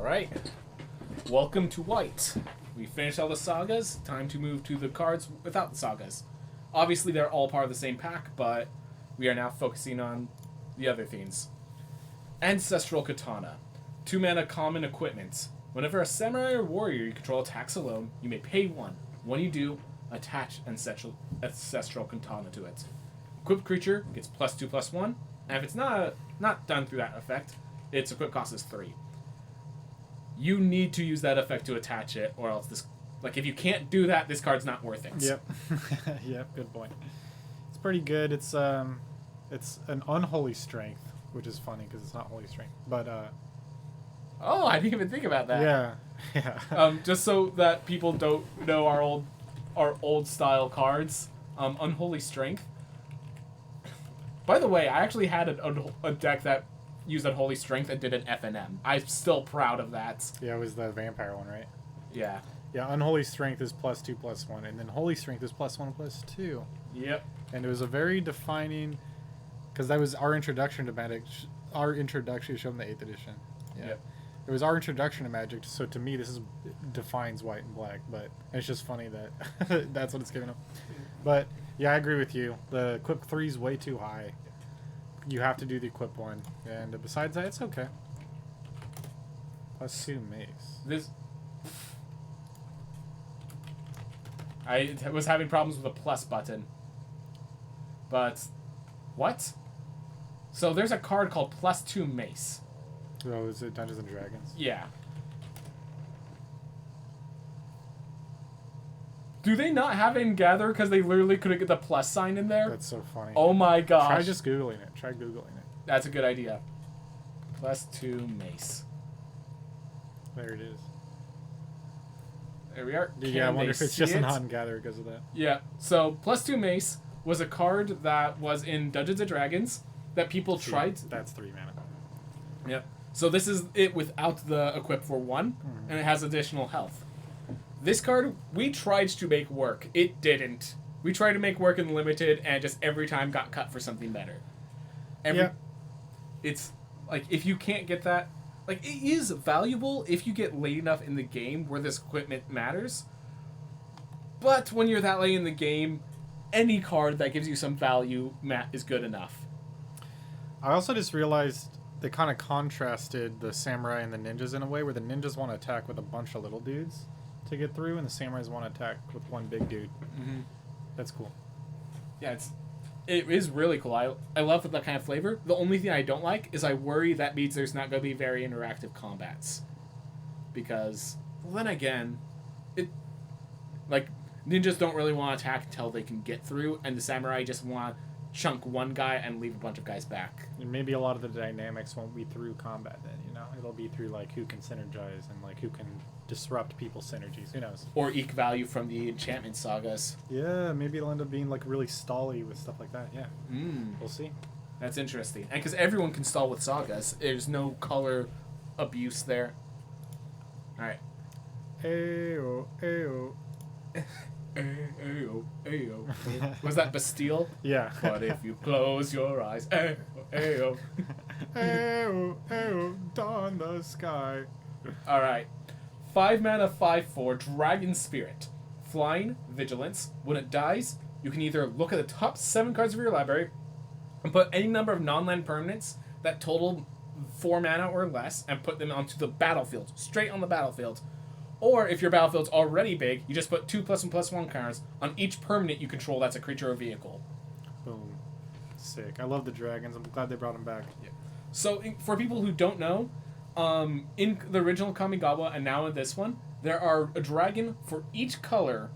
Alright. Welcome to White. We finished all the sagas. Time to move to the cards without the sagas. Obviously, they're all part of the same pack, but we are now focusing on the other themes. Ancestral Katana. 2-mana common equipment. Whenever a samurai or warrior you control attacks alone, you may pay 1. When you do, attach Ancestral Katana to it. Equipped creature gets +2/+1, and if it's not done through that effect, its equip cost is 3. You need to use that effect to attach it, or else this... Like, if you can't do that, this card's not worth it. Yep. Yep, good point. It's pretty good. It's an unholy strength, which is funny because it's not holy strength. But, Oh, I didn't even think about that. Yeah. Yeah. Just so that people don't know our old style cards, Unholy Strength. By the way, I actually had a deck that used Unholy Strength and did an FNM. I'm still proud of that. Yeah, it was the vampire one, right? Yeah. Yeah, Unholy Strength is +2/+1, and then Holy Strength is +1/+2. Yep. And it was a very defining, because that was our introduction to Magic. Our introduction to show them the 8th edition. Yeah. Yep. It was our introduction to Magic, so to me this defines white and black. But it's just funny that that's what it's giving up. But yeah, I agree with you. The equip 3 is way too high. You have to do the equip 1, and besides that, it's okay. +2 mace. I was having problems with the plus button. But what? So there's a card called +2 mace. Oh, is it Dungeons and Dragons? Yeah. Do they not have it in Gather because they literally couldn't get the plus sign in there? That's so funny. Oh my gosh. Try just Googling it. Try Googling it. That's a good idea. +2 mace. There it is. There we are. Yeah, I wonder if it's just a non-gather because of that. Yeah. So +2 mace was a card that was in Dungeons and Dragons that people tried. That's 3 mana. Yep. So this is it without the equip for 1, and it has additional health. This card, we tried to make work. It didn't. We tried to make work in Limited, and just every time got cut for something better. Yeah. It's, like, if you can't get that... Like, it is valuable if you get late enough in the game where this equipment matters. But when you're that late in the game, any card that gives you some value is good enough. I also just realized they kind of contrasted the samurai and the ninjas in a way where the ninjas want to attack with a bunch of little dudes to get through, and the samurais want to attack with one big dude. Mm-hmm. That's cool. Yeah, it is really cool. I love that kind of flavor. The only thing I don't like is I worry that means there's not going to be very interactive combats. Because, well, then again, ninjas don't really want to attack until they can get through, and the samurai just want to chunk one guy and leave a bunch of guys back. And maybe a lot of the dynamics won't be through combat then, you know? It'll be through, like, who can synergize and, like, who can disrupt people's synergies. Who knows? Or eke value from the enchantment sagas. Yeah, maybe it'll end up being, like, really stally with stuff like that, yeah. We'll see. That's interesting. And because everyone can stall with sagas, there's no color abuse there. Alright. Ayo, ayo. Ayo, ayo. Was that Bastille? Yeah. But if you close your eyes, ayo, ayo. Ayo, ayo, dawn the sky. Alright. 5 mana, 5/4, Dragon Spirit. Flying, Vigilance. When it dies, you can either look at the top 7 cards of your library and put any number of non-land permanents that total 4 mana or less and put them onto the battlefield, straight on the battlefield. Or, if your battlefield's already big, you just put 2+1/+1 cards on each permanent you control that's a creature or vehicle. Boom. Sick. I love the dragons. I'm glad they brought them back. Yeah. So, for people who don't know, in the original Kamigawa and now in this one, there are a dragon for each color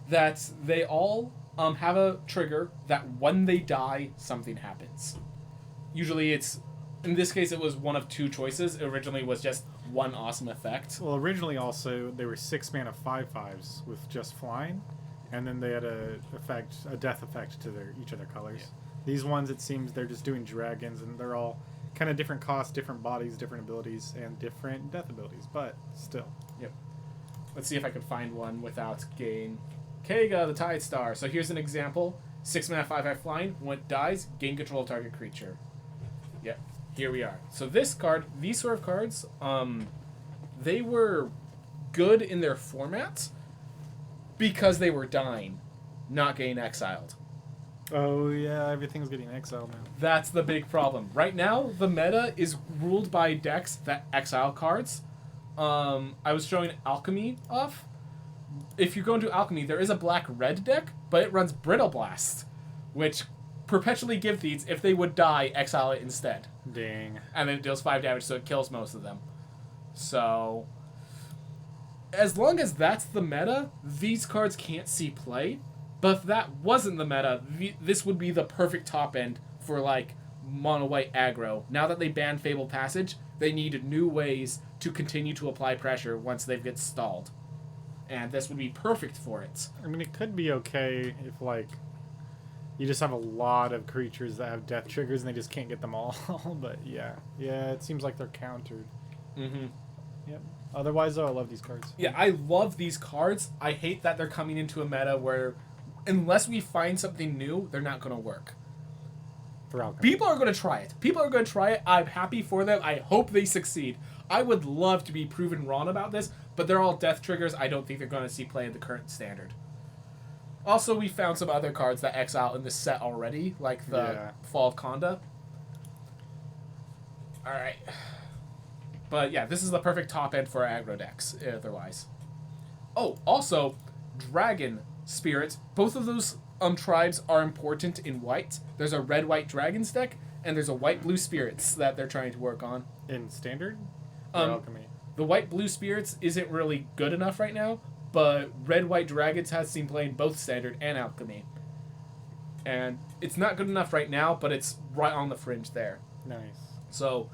that they all have a trigger that when they die, something happens. Usually it's... In this case, it was one of 2 choices. It originally was just one awesome effect. Well, originally also, they were 6 mana 5/5s with just flying, and then they had a death effect to each of their colors. Yeah. These ones, it seems, they're just doing dragons, and they're all kind of different costs, different bodies, different abilities, and different death abilities, but still. Yep. Let's see if I can find one without gain. Keiga, the Tide Star. So here's an example. 6 mana 5/5 flying. When it dies, gain control of target creature. Yep. Here we are. So this card, these sort of cards, they were good in their formats because they were dying, not getting exiled. Oh yeah, everything's getting exiled now. That's the big problem. Right now, the meta is ruled by decks that exile cards. I was showing Alchemy off. If you go into Alchemy, there is a black-red deck, but it runs Brittle Blast, which perpetually give these, if they would die, exile it instead. Dang. And then it deals 5 damage, so it kills most of them. So, as long as that's the meta, these cards can't see play. But if that wasn't the meta, this would be the perfect top end for, like, mono-white aggro. Now that they banned Fabled Passage, they need new ways to continue to apply pressure once they get stalled. And this would be perfect for it. I mean, it could be okay if, like, you just have a lot of creatures that have death triggers and they just can't get them all. But, yeah. Yeah, it seems like they're countered. Mm-hmm. Yep. Otherwise, though, I love these cards. Yeah, I love these cards. I hate that they're coming into a meta where, unless we find something new, they're not going to work. For Alchemy. People are going to try it. I'm happy for them. I hope they succeed. I would love to be proven wrong about this, but they're all death triggers. I don't think they're going to see play in the current standard. Also, we found some other cards that exile in this set already, like the Fall of Konda. Alright. But yeah, this is the perfect top end for aggro decks, otherwise. Oh, also, Dragon Spirits. Both of those tribes are important in white. There's a red-white Dragons deck, and there's a white-blue Spirits that they're trying to work on. In Standard? Or Alchemy? The white-blue Spirits isn't really good enough right now, but red-white Dragons has seen play in both Standard and Alchemy. And it's not good enough right now, but it's right on the fringe there. Nice. So,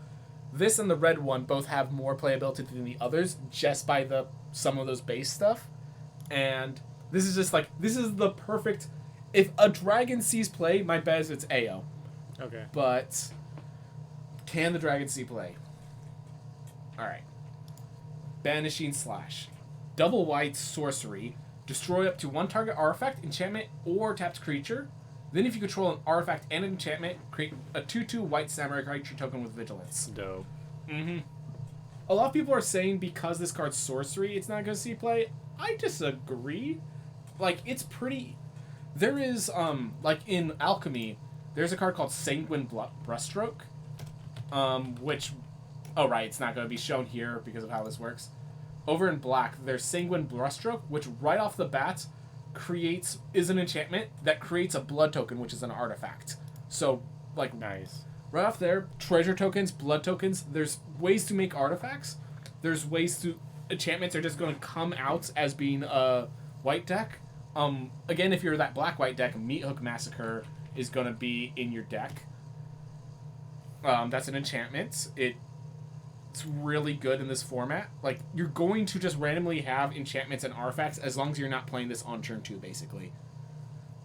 this and the red one both have more playability than the others, just by some of those base stuff. And this is just this is the perfect... If a dragon sees play, my bet is it's AO. Okay. But, can the dragon see play? Alright. Banishing Slash. Double white sorcery. Destroy up to one target artifact, enchantment, or tapped creature. Then if you control an artifact and an enchantment, create a 2/2 white samurai creature token with vigilance. Dope. Mm-hmm. A lot of people are saying because this card's sorcery, it's not going to see play. I disagree. It's pretty... There is, in Alchemy, there's a card called Sanguine Brushstroke, which... Oh, right, it's not going to be shown here because of how this works. Over in black, there's Sanguine Brushstroke, which right off the bat is an enchantment that creates a blood token, which is an artifact. So, nice. Right off there, treasure tokens, blood tokens, there's ways to make artifacts. There's ways to... Enchantments are just going to come out as being a white deck. Again, if you're that black-white deck, Meathook Massacre is going to be in your deck. That's an enchantment. It's really good in this format. You're going to just randomly have enchantments and artifacts as long as you're not playing this on turn 2, basically.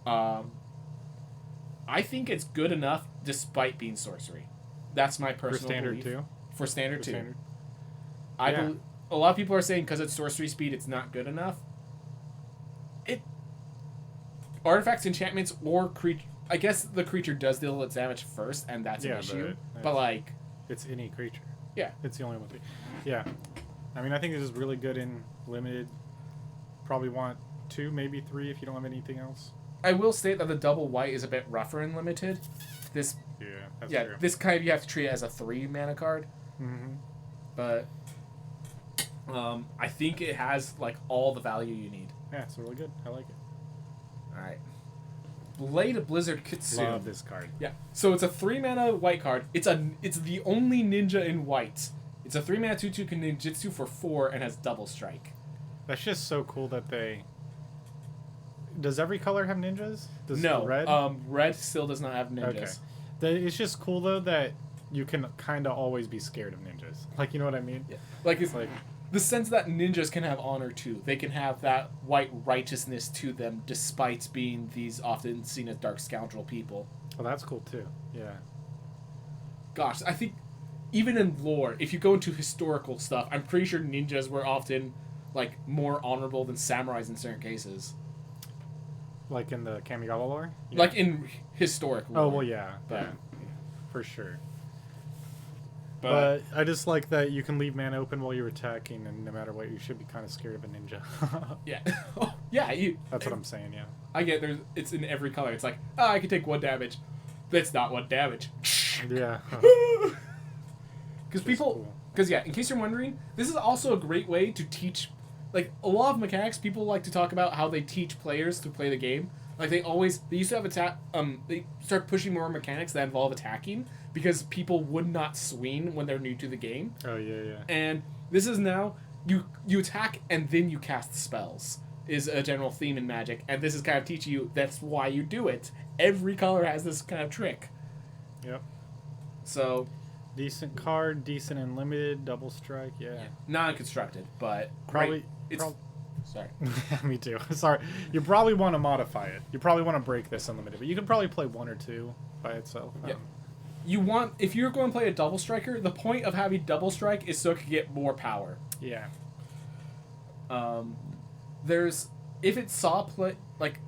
I think it's good enough despite being sorcery. That's my personal belief. For Standard 2. Standard. A lot of people are saying because it's sorcery speed, it's not good enough. Artifacts, enchantments, or creature... I guess the creature does deal its damage first, and that's an issue. But it's any creature. Yeah. It's the only one. Yeah. I mean, I think this is really good in limited. Probably want 2, maybe 3 if you don't have anything else. I will state that the double white is a bit rougher in limited. That's true. This kind of you have to treat it as a 3 mana card. Mm-hmm. But I think it has all the value you need. Yeah, it's really good. I like it. Alright. Blade of Blizzard Kitsune. Love this card. Yeah. So it's a 3 mana white card. It's the only ninja in white. It's a 3 mana 2/2 ninjutsu for 4 and has double strike. That's just so cool that they... Does every color have ninjas? No. Red? Red still does not have ninjas. Okay. It's just cool though that you can kind of always be scared of ninjas. You know what I mean? Yeah. It's the sense that ninjas can have honor too. They can have that white righteousness to them despite being these often seen as dark scoundrel people. Well, that's cool too. Yeah. Gosh, I think even in lore, if you go into historical stuff, I'm pretty sure ninjas were often more honorable than samurais in certain cases. Like in the Kamigawa lore? Yeah. In historic lore. Oh, well, yeah. For sure. But I just like that you can leave mana open while you're attacking, and no matter what, you should be kind of scared of a ninja. Yeah. Yeah, That's what I'm saying, yeah. I get it's in every color. It's like, oh, I can take 1 damage. That's not 1 damage. Yeah. Because people... Because, yeah, in case you're wondering, this is also a great way to teach... Like, a lot of mechanics, people like to talk about how they teach players to play the game. Like, they used to have they start pushing more mechanics that involve attacking because people would not swing when they're new to the game. Oh, yeah. And this is now, you attack and then you cast spells, is a general theme in Magic. And this is kind of teaching you that's why you do it. Every color has this kind of trick. Yep. So... Decent card, decent and limited, double strike, yeah. Non-constructed, but... Probably... Sorry. Me too. Sorry. You probably want to modify it. You probably want to break this unlimited, but you could probably play 1 or 2 by itself. Yeah. You want... If you're going to play a double striker, the point of having double strike is so it can get more power. Yeah. There's... If it saw play... Like...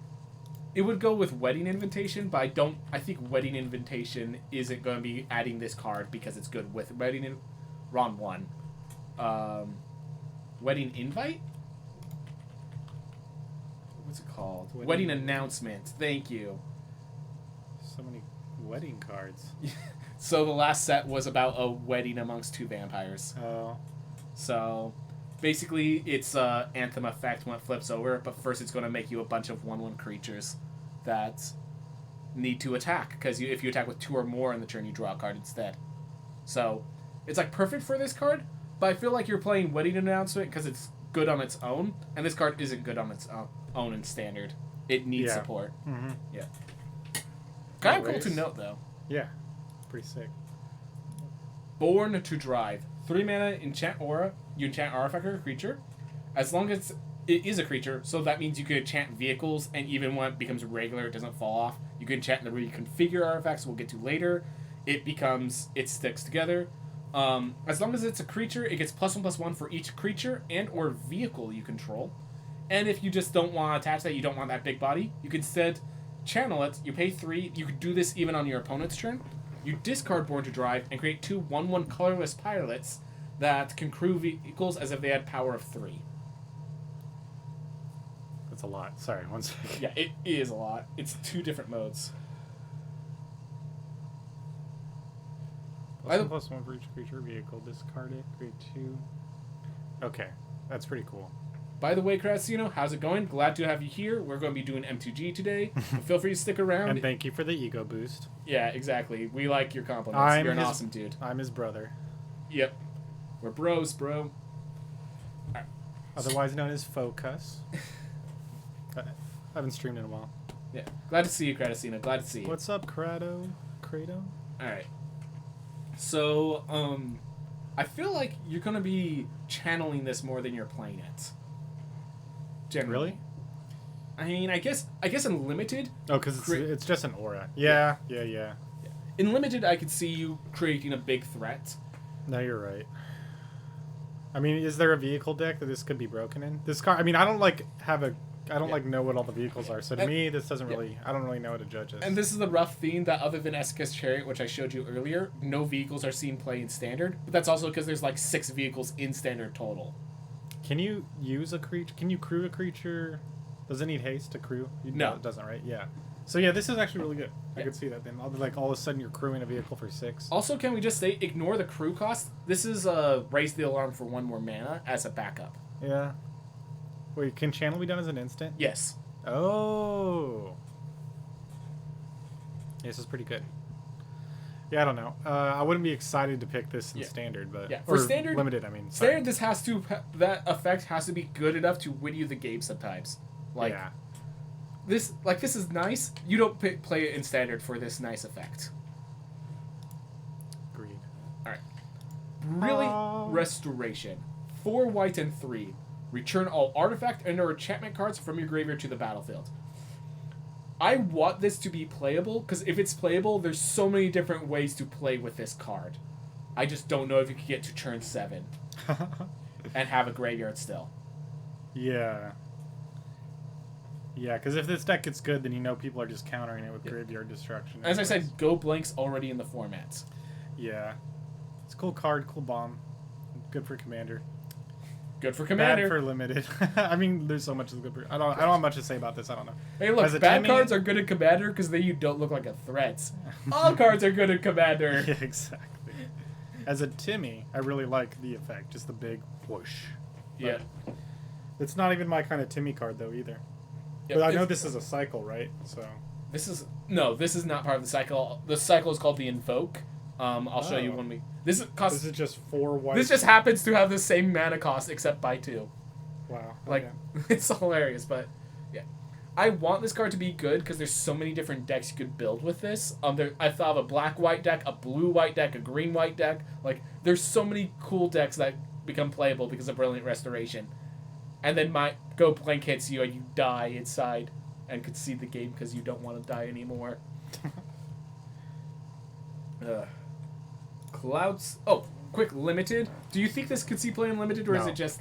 It would go with Wedding Invitation, but I think Wedding Invitation isn't going to be adding this card because it's good with Wedding... Wrong one. Wedding Invite? What's it called? Wedding Announcement. Thank you. So many wedding cards. So the last set was about a wedding amongst 2 vampires. Oh. So basically it's Anthem effect when it flips over, but first it's going to make you a bunch of 1/1 creatures that need to attack, because if you attack with 2 or more in the turn, you draw a card instead. So it's like perfect for this card, but I feel like you're playing Wedding Announcement because it's good on its own, and this card isn't good on its own in Standard. It needs support. Mm-hmm. Yeah. Kind of cool to note, though. Yeah. Pretty sick. Born to Drive. 3 mana, enchant aura. You enchant artifact or creature. As long as it is a creature, so that means you can enchant vehicles, and even when it becomes regular, it doesn't fall off. You can enchant the reconfigure artifacts we'll get to later. It sticks together. As long as it's a creature, it gets +1/+1 for each creature and or vehicle you control. And if you just don't want to attach that, you don't want that big body, you can instead channel it. You pay 3. You could do this even on your opponent's turn. You discard Born to Drive and create 2 1/1 colorless pilots that can crew vehicles as if they had power of 3. That's a lot. Sorry, one second. Yeah, it is a lot. It's 2 different modes. +1/+1 for each creature vehicle. Discard it. Create 2. Okay, that's pretty cool. By the way, Crasino, how's it going? Glad to have you here. We're going to be doing M2G today. Feel free to stick around. And thank you for the ego boost. Yeah, exactly. We like your compliments. You're an awesome dude. I'm his brother. Yep. We're bros, bro. Right. Otherwise known as FoeCus. I haven't streamed in a while. Yeah. Glad to see you, Crasino. Glad to see you. What's up, Credo? Alright. So, I feel like you're going to be channeling this more than you're playing it. Generally. Really? I mean, I guess in Limited... Oh, because it's just an aura. Yeah. In Limited, I could see you creating a big threat. No, you're right. I mean, is there a vehicle deck that this could be broken in? This card... I mean, I don't know what all the vehicles are, so to me, this doesn't really... I don't really know how to judge this. And this is the rough theme that other than Esca's Chariot, which I showed you earlier, no vehicles are seen play in Standard, but that's also because there's like 6 vehicles in Standard total. Can you use a creature? Can you crew a creature? Does it need haste to crew? No. It doesn't, right? Yeah. So yeah, this is actually really good. I could see that then. All of a sudden you're crewing a vehicle for 6. Also, can we just say, ignore the crew cost? This is raise the alarm for 1 more mana as a backup. Yeah. Wait, can channel be done as an instant? Yes. Oh. Yeah, this is pretty good. Yeah, I don't know. I wouldn't be excited to pick this in Standard, but for Standard, Limited. I mean, Standard. This that effect has to be good enough to win you the game sometimes. Like, yeah. This is nice. You don't play it in Standard for this nice effect. Agreed. All right. Brilliant Restoration. 4 white and 3. Return all artifact and/or enchantment cards from your graveyard to the battlefield. I want this to be playable, because if it's playable, there's so many different ways to play with this card. I just don't know if you could get to turn 7 and have a graveyard still. Yeah. Yeah, because if this deck gets good, then you know people are just countering it with graveyard destruction. As I said, Go Blank's already in the format. Yeah. It's a cool card, cool bomb. Good for commander. Good for commander. Bad for limited. I mean, there's so much that's good for. I don't have much to say about this. I don't know. Hey, look, As a bad Timmy- cards are good at commander because then you don't look like a threat. All cards are good at commander. Yeah, exactly. As a Timmy, I really like the effect, just the big whoosh. Yeah. It's not even my kind of Timmy card though either. But I know this is a cycle, right? So this is not part of the cycle. The cycle is called the Invoke. I'll show you when we. This is just 4 white. This just happens to have the same mana cost except by 2. Wow. Like it's hilarious, but yeah, I want this card to be good because there's so many different decks you could build with this. I thought of a black-white deck, a blue-white deck, a green-white deck. Like there's so many cool decks that become playable because of Brilliant Restoration, and then go blank hits you and you die inside and concede the game because you don't want to die anymore. Clouds. Oh, quick limited. Do you think this could see play in limited, or is it just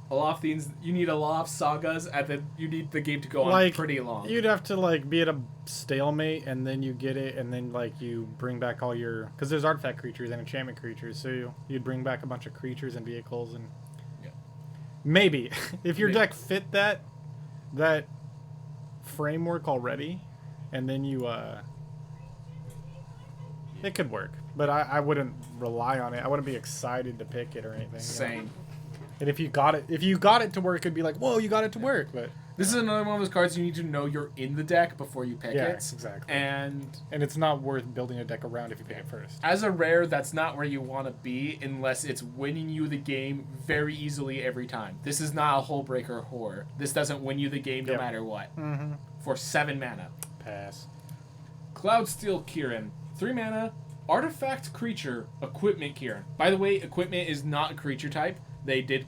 a lot of things? You need a lot of sagas, and then you need the game to go on pretty long. You'd have to be at a stalemate, and then you get it, and then you bring back all your because there's artifact creatures and enchantment creatures, so you'd bring back a bunch of creatures and vehicles, and maybe if your deck fit that framework already, and then you it could work, but I wouldn't rely on it. I wouldn't be excited to pick it or anything. Same. And if you got it to work, it'd be like, whoa, you got it to work. But this is another one of those cards you need to know you're in the deck before you pick it. Yes, exactly. And it's not worth building a deck around if you pick it first. As a rare, that's not where you want to be unless it's winning you the game very easily every time. This is not a hull breaker horror. This doesn't win you the game no matter what. Mm-hmm. For 7 mana. Pass. Cloudsteel Kieran. 3 mana, artifact creature, equipment Kieran. By the way, equipment is not a creature type. They did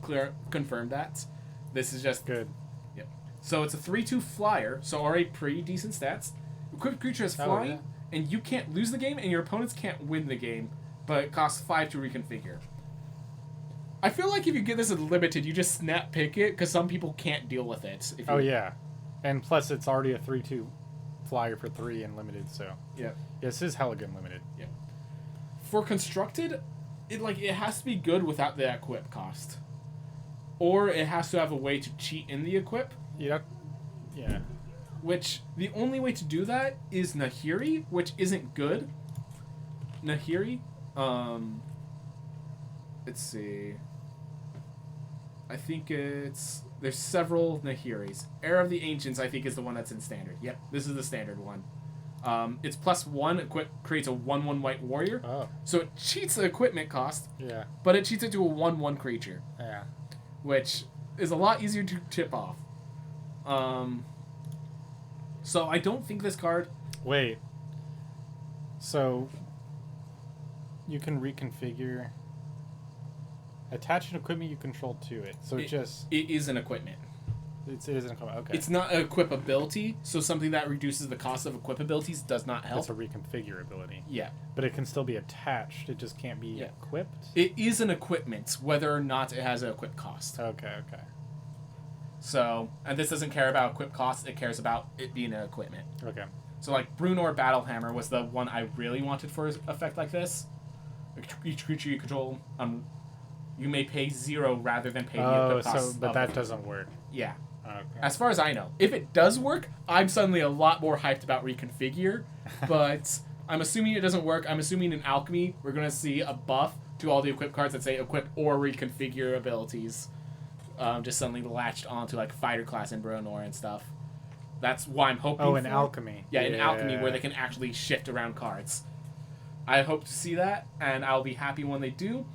confirm that. This is just... Good. Yep. So it's a 3/2 flyer, so already pretty decent stats. Equipped creature is flying, and you can't lose the game, and your opponents can't win the game, but it costs 5 to reconfigure. I feel like if you get this as limited, you just snap pick it, because some people can't deal with it. Yeah. And plus, it's already a 3/2 flyer for 3 and limited, so... Yeah. This is hella good limited. Yeah. For constructed, it has to be good without the equip cost. Or it has to have a way to cheat in the equip. Yeah. Which, the only way to do that is Nahiri, which isn't good. Nahiri, let's see. I think there's several Nahiris. Heir of the Ancients, I think, is the one that's in standard. Yep, this is the standard one. It's +1, creates a 1/1 white warrior. Oh. So it cheats the equipment cost. Yeah. But it cheats it to a 1/1 creature. Yeah. Which is a lot easier to tip off. So I don't think this card... Wait. So you can reconfigure... Attach an equipment you control to it. So it is an equipment. It is an equipment, okay. It's not an equip ability, so something that reduces the cost of equip abilities does not help. It's a reconfigure ability. Yeah. But it can still be attached, it just can't be equipped? It is an equipment, whether or not it has an equip cost. Okay. So, and this doesn't care about equip cost, it cares about it being an equipment. Okay. So Brunor Battlehammer was the one I really wanted for an effect like this. Each creature you control, you may pay 0 rather than pay the equip cost. But that doesn't work. Yeah. Okay. As far as I know. If it does work, I'm suddenly a lot more hyped about Reconfigure, but I'm assuming it doesn't work. I'm assuming in Alchemy, we're going to see a buff to all the equip cards that say equip or reconfigure abilities. Just suddenly latched onto fighter class and Bronor and stuff. That's why I'm hoping in Alchemy. Yeah, in Alchemy, where they can actually shift around cards. I hope to see that, and I'll be happy when they do.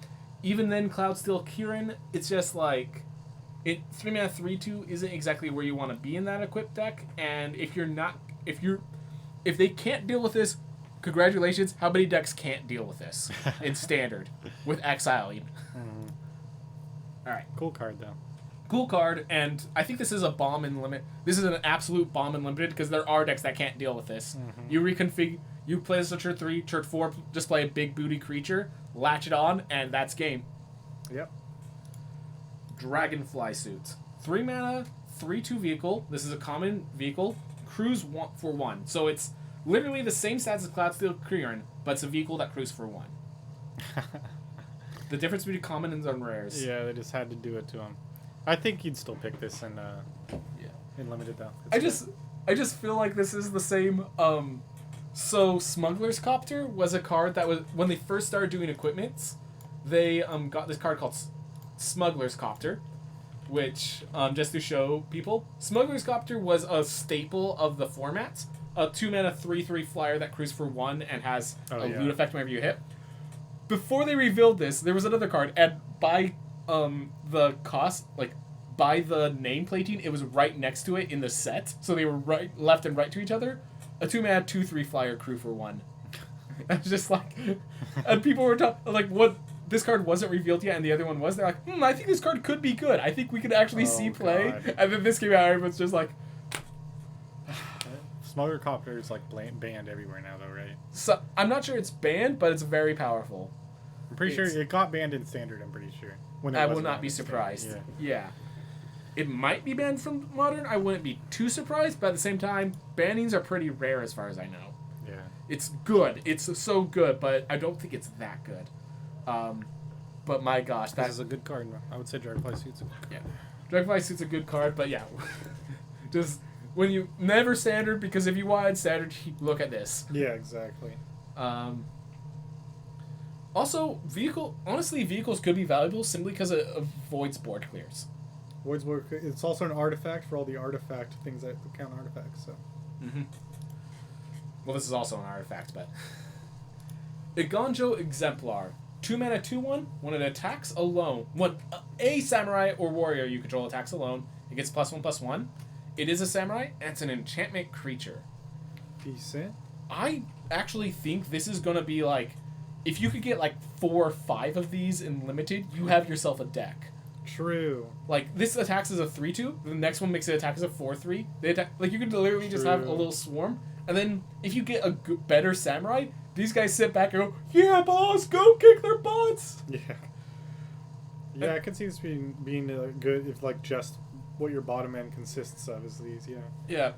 Even then, Cloudsteel Kieran, it's just 3 mana 3/2 isn't exactly where you want to be in that equipped deck, and if they can't deal with this, congratulations. How many decks can't deal with this in standard with exiling? Mm-hmm. All right, cool card though. Cool card, and I think this is a bomb in limit. This is an absolute bomb in limited because there are decks that can't deal with this. Mm-hmm. You reconfigure. You play this at turn 3, turn 4, just play a big booty creature, latch it on, and that's game. Yep. Dragonfly Suit. 3 mana, 3/2 vehicle. This is a common vehicle. Cruise for 1. So it's literally the same stats as Cloudsteel Kieran, but it's a vehicle that crews for 1. The difference between common and unrares. Yeah, they just had to do it to him. I think you'd still pick this in limited though. I just feel like this is the same. So Smuggler's Copter was a card that was when they first started doing equipments, they got this card called Smuggler's Copter, which just to show people, Smuggler's Copter was a staple of the formats. A 2-mana 3/3 flyer that crews for 1 and has a loot effect whenever you hit. Before they revealed this, there was another card, and by the cost, like by the nameplating, it was right next to it in the set, so they were left and right to each other. A 2-mana 2/3 flyer crew for 1. I was just like, and people were like, what? This card wasn't revealed yet, and the other one was. They're like, I think this card could be good. I think we could actually see play. God. And then this came out, and everyone's just like. Smuggler Copter is like banned everywhere now, though, right? So I'm not sure it's banned, but it's very powerful. I'm pretty sure it got banned in Standard. I'm pretty sure. I will not be surprised. Yeah. It might be banned from Modern. I wouldn't be too surprised, but at the same time, bannings are pretty rare as far as I know. Yeah. It's good. It's so good, but I don't think it's that good. But my gosh, this is a good card. I would say Dragonfly Suit's a good card. Yeah. Dragonfly Suit's a good card, but yeah. Just when you never Standard, because if you wanted Standard, look at this. Yeah, exactly. Also, vehicles could be valuable simply because it avoids board clears. It's also an artifact for all the artifact things that count artifacts. So. Mm-hmm. Well, this is also an artifact, but Igonjo Exemplar, 2-mana 2/1. When it attacks alone, when a samurai or warrior you control attacks alone, it gets +1/+1. It is a samurai, and it's an enchantment creature. Decent. I actually think this is gonna be like, if you could get like 4 or 5 of these in limited, you have yourself a deck. True. Like, this attacks as a 3/2. The next one makes it attack as a 4/3. They attack, like, you could literally just have a little swarm. And then, if you get a better samurai, these guys sit back and go, yeah, boss, go kick their butts! Yeah. Yeah, I can see this being good if, like, just what your bottom end consists of is these, yeah. Yeah.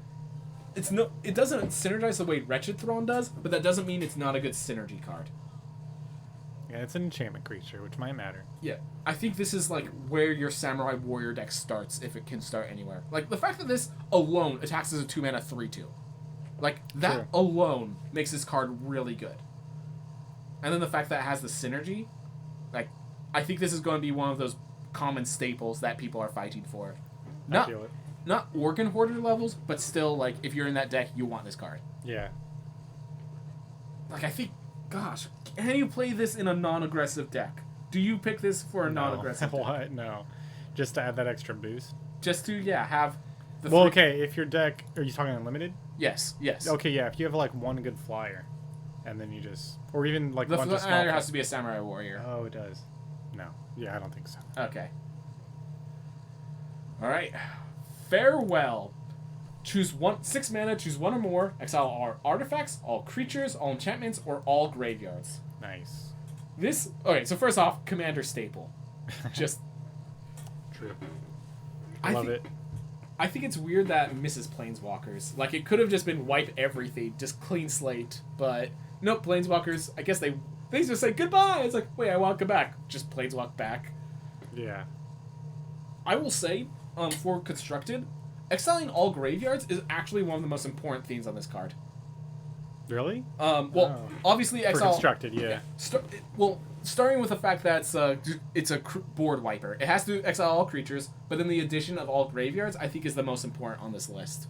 It doesn't synergize the way Wretched Throne does, but that doesn't mean it's not a good synergy card. Yeah, it's an enchantment creature, which might matter. Yeah. I think this is, like, where your Samurai Warrior deck starts, if it can start anywhere. Like, the fact that this alone attacks as a 2-mana 3/2. Like, that alone makes this card really good. And then the fact that it has the synergy, like, I think this is going to be one of those common staples that people are fighting for. I feel it. Not Organ Hoarder levels, but still, like, if you're in that deck, you want this card. Yeah. Like, I think, gosh, can you play this in a non-aggressive deck? Do you pick this for a non-aggressive deck? What? No. Just to add that extra boost? Just to, have the okay, if your deck... Are you talking unlimited? Yes. Okay, yeah, if you have, like, one good flyer, and then you just... Or even, like, the one just small... flyer has to be a Samurai Warrior. Oh, it does. No. Yeah, I don't think so. Okay. Alright. Farewell. Choose 6 mana, choose 1 or more, exile all artifacts, all creatures, all enchantments, or all graveyards. Nice. Okay, so first off, Commander staple. Just... True. I love it. I think it's weird that misses Planeswalkers. Like, it could have just been wipe everything, just clean slate, but nope, Planeswalkers, I guess they just say goodbye. It's like, wait, I want to come back. Just Planeswalk back. Yeah. I will say, for Constructed, exiling all graveyards is actually one of the most important things on this card. Really? Obviously exile... For Constructed, yeah. Starting with the fact that it's a board wiper. It has to exile all creatures, but then the addition of all graveyards, I think, is the most important on this list.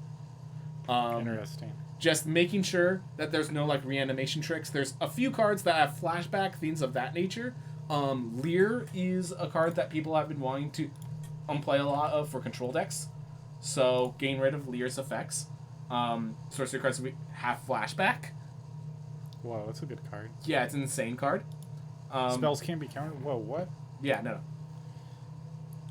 Interesting. Just making sure that there's no, like, reanimation tricks. There's a few cards that have flashback, things of that nature. Leer is a card that people have been wanting to play a lot of for control decks. So, gain rid of Leer's effects. Sorcery cards have flashback. Whoa, that's a good card. Yeah, it's an insane card. Spells can't be countered? Whoa, what? Yeah, no.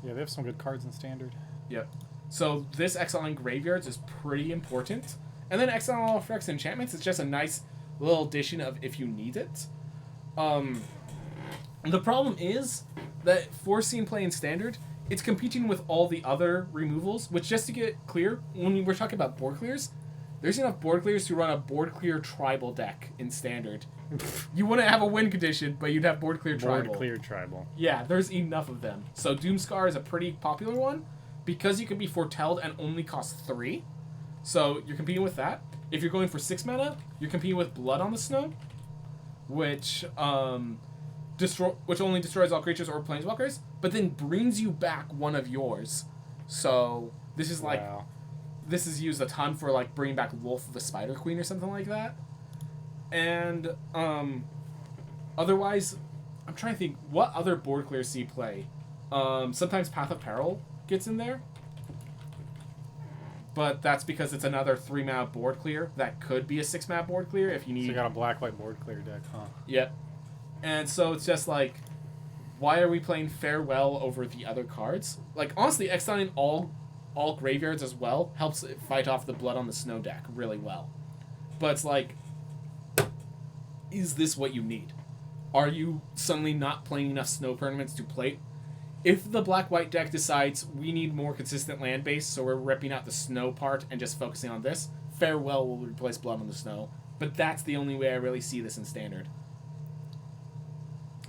Yeah, they have some good cards in Standard. Yep. So this exiling graveyards is pretty important. And then exiling all effects and enchantments is just a nice little addition of if you need it. The problem is that for seeing play in Standard, it's competing with all the other removals, which, just to get clear, when we're talking about board clears, there's enough board clears to run a board clear tribal deck in Standard You wouldn't have a win condition, but you'd have board clear tribal. Board clear tribal. Yeah, there's enough of them. So Doomscar is a pretty popular one because you can be foretelled and only cost 3. So you're competing with that. If you're going for 6 mana, you're competing with Blood on the Snow, which only destroys all creatures or planeswalkers, but then brings you back one of yours. So this is like this is used a ton for like bringing back Wolf the Spider Queen or something like that. And otherwise, I'm trying to think what other board clear see play. Sometimes Path of Peril gets in there, but that's because it's another 3-mana board clear that could be a 6-mana board clear if you need. So you got a black-white board clear deck, huh? Yep. And so it's just like, why are we playing Farewell over the other cards? Like honestly, exiling all graveyards as well helps it fight off the Blood on the Snow deck really well. But it's like, is this what you need? Are you suddenly not playing enough snow tournaments to play? If the black-white deck decides we need more consistent land base, so we're ripping out the snow part and just focusing on this, Farewell will replace Blood on the Snow. But that's the only way I really see this in Standard.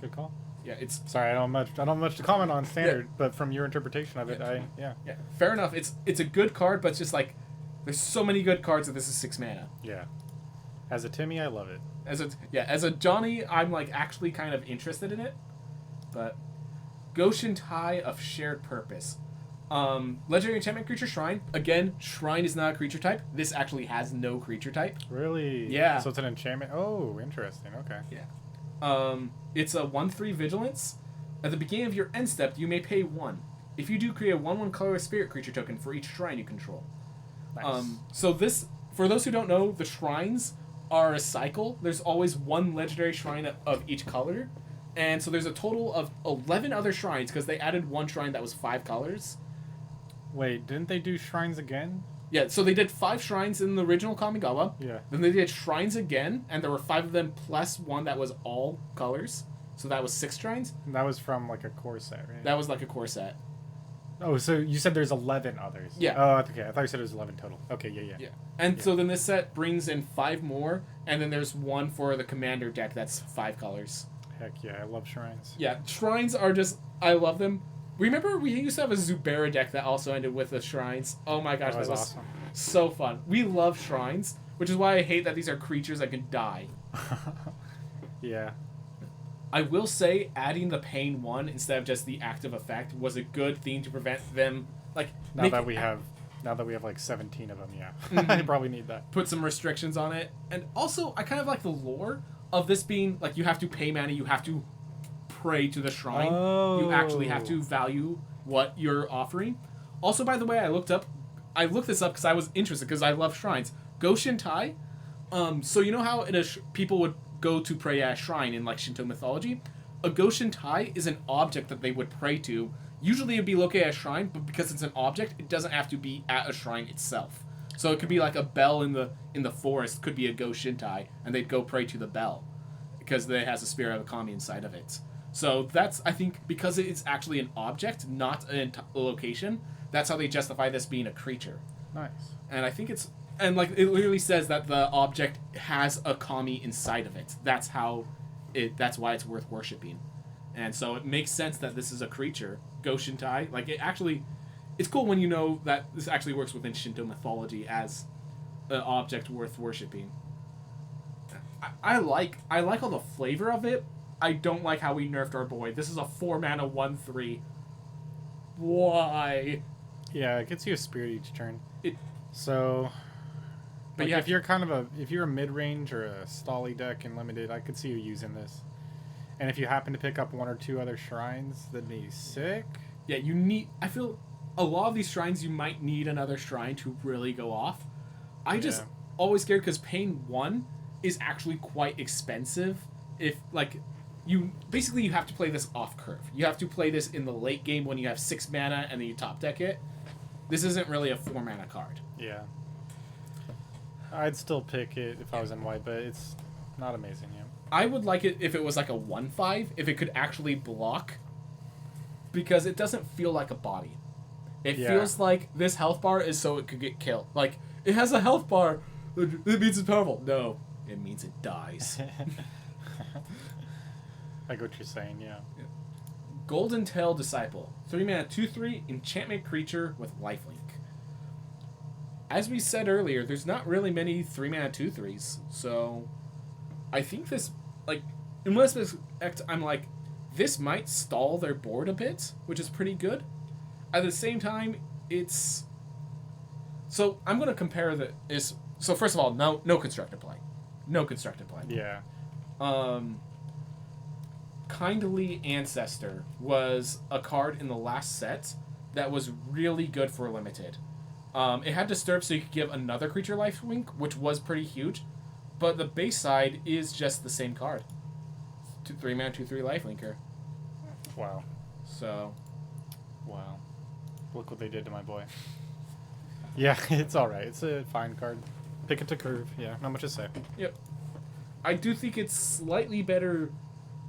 Good call. Yeah, it's... Sorry, I don't have much to comment on Standard, but from your interpretation of it, Yeah, fair enough. It's a good card, but it's just like, there's so many good cards that this is 6 mana. Yeah. As a Timmy, I love it. As a Johnny, I'm like actually kind of interested in it. But Goshen Tai of Shared Purpose. Legendary enchantment creature Shrine. Again, Shrine is not a creature type. This actually has no creature type. Really? Yeah. So it's an enchantment. Oh, interesting. Okay. Yeah. It's a 1/3 Vigilance. At the beginning of your end step, you may pay 1. If you do, create a 1/1 colorless spirit creature token for each shrine you control. Nice. So this, for those who don't know, the shrines are a cycle. There's always one legendary shrine of each color. And so there's a total of 11 other shrines because they added one shrine that was 5 colors. Wait, didn't they do shrines again? Yeah, so they did 5 shrines in the original Kamigawa. Yeah. Then they did shrines again, and there were 5 of them plus one that was all colors. So that was 6 shrines. And that was from like a core set, right? That was like a core set. Oh, so you said there's 11 others. Yeah. Oh, okay. I thought you said it was 11 total. Okay, yeah. And so then this set brings in 5 more, and then there's one for the Commander deck that's 5 colors. Heck yeah, I love shrines. Yeah, shrines are just... I love them. Remember we used to have a Zubera deck that also ended with the shrines? Oh my gosh, that was awesome. So fun. We love shrines, which is why I hate that these are creatures that can die. Yeah. I will say adding the pain 1 instead of just the active effect was a good thing to prevent them now that we have like 17 of them, yeah. I probably need that. Put some restrictions on it. And also I kind of like the lore of this being like you have to pay mana, you have to pray to the shrine. Oh. You actually have to value what you're offering. Also, by the way, I looked this up because I was interested because I love shrines. Goshen Tai. So you know how people would go to pray at a shrine in like Shinto mythology? A Goshen Tai is an object that they would pray to. Usually it would be located at a shrine, but because it's an object, it doesn't have to be at a shrine itself. So it could be like a bell in the forest could be a Goshen Tai, and they'd go pray to the bell because it has a spirit of a kami inside of it. So that's, I think, because it's actually an object, not a location, that's how they justify this being a creature. Nice. And I think it's... And, like, it literally says that the object has a kami inside of it. That's why it's worth worshipping. And so it makes sense that this is a creature. Goshen Tai. Like, it's cool when you know that this actually works within Shinto mythology as an object worth worshipping. I like all the flavor of it. I don't like how we nerfed our boy. This is a 4-mana 1/3. Why? Yeah, it gets you a spirit each turn. But like yeah, if you're a mid-range or a stally deck in limited, I could see you using this. And if you happen to pick up 1 or 2 other shrines, that'd be sick. Yeah, I feel a lot of these shrines you might need another shrine to really go off. I just always scared because paying 1 is actually quite expensive. If you have to play this off curve. You have to play this in the late game when you have 6 mana and then you top deck it. This isn't really a 4-mana card. Yeah. I'd still pick it if I was in white, but it's not amazing, yeah. I would like it if it was like a 1/5, if it could actually block, because it doesn't feel like a body. It feels like this health bar is so it could get killed. Like, it has a health bar, it means it's powerful. No, it means it dies. I get what you're saying, yeah. Golden Tail Disciple. 3 mana, 2/3, enchantment creature with lifelink. As we said earlier, there's not really many 3 mana 2/3s, so I think this, like, in one aspect, I'm like, this might stall their board a bit, which is pretty good. At the same time, it's... So, I'm going to compare So, first of all, no constructed play. No constructed play. Yeah. Kindly Ancestor was a card in the last set that was really good for limited. It had Disturb so you could give another creature lifelink, which was pretty huge, but the base side is just the same card. 3 mana, 2/3 lifelinker. Wow. So. Wow. Look what they did to my boy. Yeah, it's alright. It's a fine card. Pick it to curve. Yeah, not much to say. Yep. I do think it's slightly better.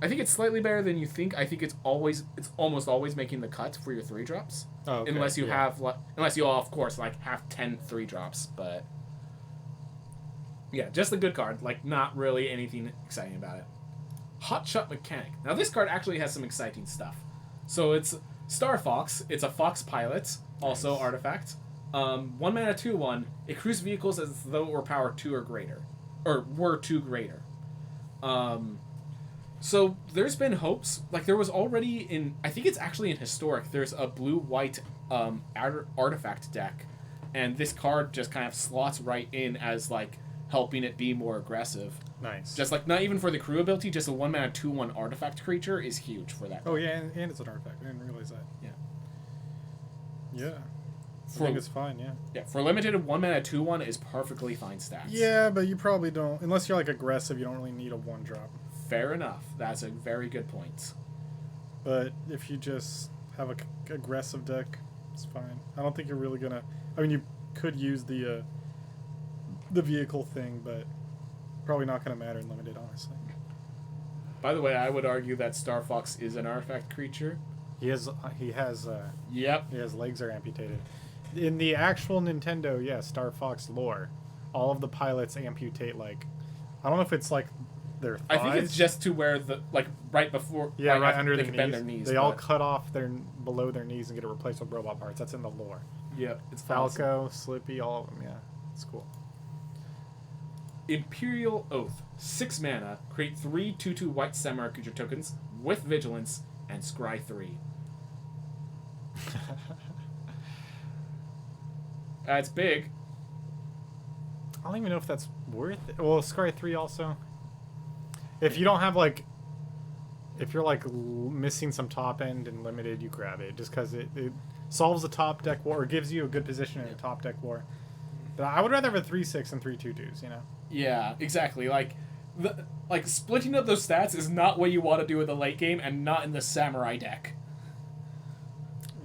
I think it's slightly better than you think. I think it's almost always making the cut for your 3-drops. Oh, okay. Unless you of course, like, have 10 3-drops, but yeah, just a good card. Like, not really anything exciting about it. Hotshot Mechanic. Now, this card actually has some exciting stuff. So it's Star Fox. It's a Fox pilot, also nice. Artifact. 1 mana 2/1. It crews vehicles as though it were power 2 or greater, or were 2 greater. So there's been hopes, like there was already I think it's actually in Historic, there's a blue-white artifact deck, and this card just kind of slots right in as, like, helping it be more aggressive. Nice. Just, like, not even for the crew ability, just a 1 mana 2/1 artifact creature is huge for that. Oh, yeah, and it's an artifact. I didn't realize that. Yeah. Yeah. I think it's fine, yeah. Yeah, for limited, 1 mana 2/1 is perfectly fine stats. Yeah, but you probably don't, unless you're, like, aggressive, you don't really need a 1-drop. Fair enough. That's a very good point. But if you just have a aggressive deck, it's fine. I don't think you're really gonna... I mean, you could use the vehicle thing, but probably not gonna matter in limited, honestly. By the way, I would argue that Star Fox is an artifact creature. He has Yep. his legs are amputated. In the actual Nintendo, yeah, Star Fox lore, all of the pilots amputate, like... I don't know if it's, like... their thighs. I think it's just to where right before. Yeah, right under they their can bend their knees. They all cut off below their knees and get it replaced with robot parts. That's in the lore. Yeah, it's Falco, awesome. Slippy, all of them. Yeah, it's cool. Imperial Oath, 6 mana, create 3 2/2 white samurai creature tokens with Vigilance and Scry 3. That's big. I don't even know if that's worth it. Well, Scry 3 also. If you don't have, like... If you're, like, missing some top end and limited, you grab it. Just because it solves a top deck war, or gives you a good position in a top deck war. But I would rather have a 3/6 and 3 2/2s, you know? Yeah, exactly. Like splitting up those stats is not what you want to do in the late game, and not in the Samurai deck.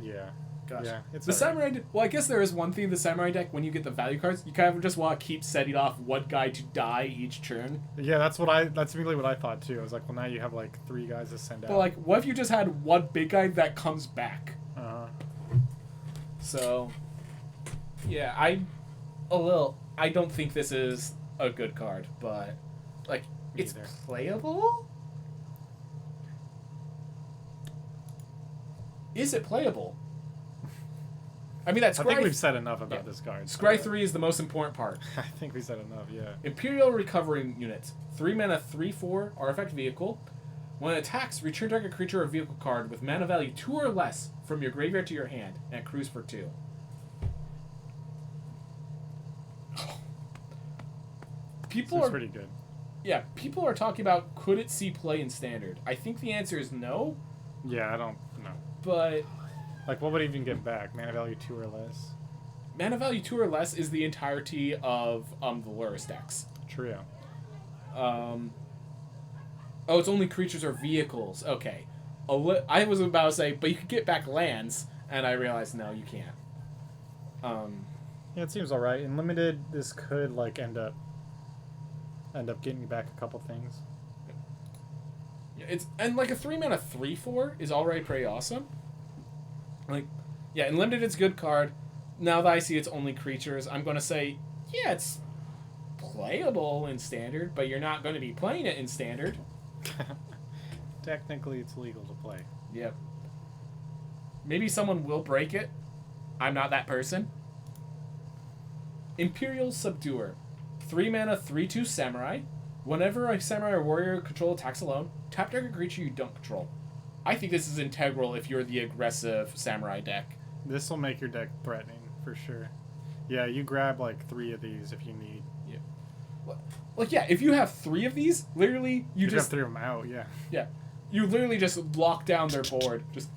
Yeah. Gosh. Yeah, it's the Samurai... Well, I guess there is one thing, the Samurai deck, when you get the value cards, you kind of just want to keep setting off one guy to die each turn. Yeah, that's immediately what I thought, too. I was like, well, now you have, like, 3 guys to send out. But, like, what if you just had one big guy that comes back? Uh-huh. So, yeah, I don't think this is a good card, but, like, it's playable? Is it playable? I mean, that's. I think we've said enough about this card. Scry 3 is the most important part. I think we said enough, yeah. Imperial Recovering Unit. 3 mana, 3/4, artifact vehicle. When it attacks, return target creature or vehicle card with mana value 2 or less from your graveyard to your hand, and cruise for 2. People are pretty good. Yeah, people are talking about could it see play in Standard. I think the answer is no. Yeah, I don't know. But... Like, what would it even get back? Mana value 2 or less? Mana value 2 or less is the entirety of the Lurrus decks. Trio. Oh, it's only creatures or vehicles. Okay. I was about to say, but you could get back lands, and I realized, no, you can't. Yeah, it seems alright. In limited, this could, like, end up getting you back a couple things. Yeah, and, like, a 3 mana 3/4 is already pretty awesome. Like, yeah, in limited, it's a good card. Now that I see it's only creatures, I'm going to say, yeah, it's playable in Standard, but you're not going to be playing it in Standard. technically it's legal to play. Yep. Maybe someone will break it. I'm not that person. Imperial Subduer. 3 mana, 3/2 Samurai. Whenever a Samurai or Warrior control attacks alone, tap target creature you don't control. I think this is integral if you're the aggressive Samurai deck. This will make your deck threatening, for sure. Yeah, you grab like 3 of these if you need. Yeah. Like, yeah, if you have 3 of these, literally, you just... have 3 of them out, yeah. Yeah. You literally just lock down their board. Just...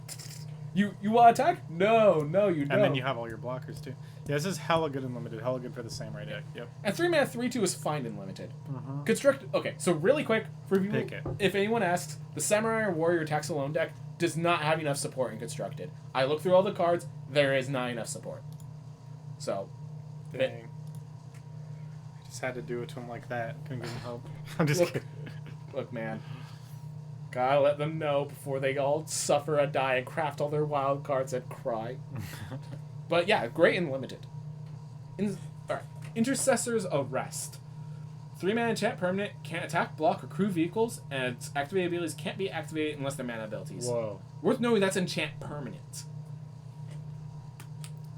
You want to attack? No, you don't. And then you have all your blockers, too. Yeah, this is hella good in limited. Hella good for the Samurai deck. Yep. And 3 mana, 3/2 is fine in limited. Mm-hmm. Construct... Okay, so really quick, for people... Pick it. If anyone asks, the Samurai or Warrior attacks alone deck does not have enough support in Constructed. I looked through all the cards. There is not enough support. So... Dang. I just had to do it to him like that. Couldn't give him help. I'm just kidding. Look, man. Gotta let them know before they all suffer and die and craft all their wild cards and cry. But yeah, great and limited. Alright. Intercessor's Arrest. 3 mana enchant permanent, can't attack, block, or crew vehicles, and its activated abilities can't be activated unless they're mana abilities. Whoa. Worth knowing that's enchant permanent.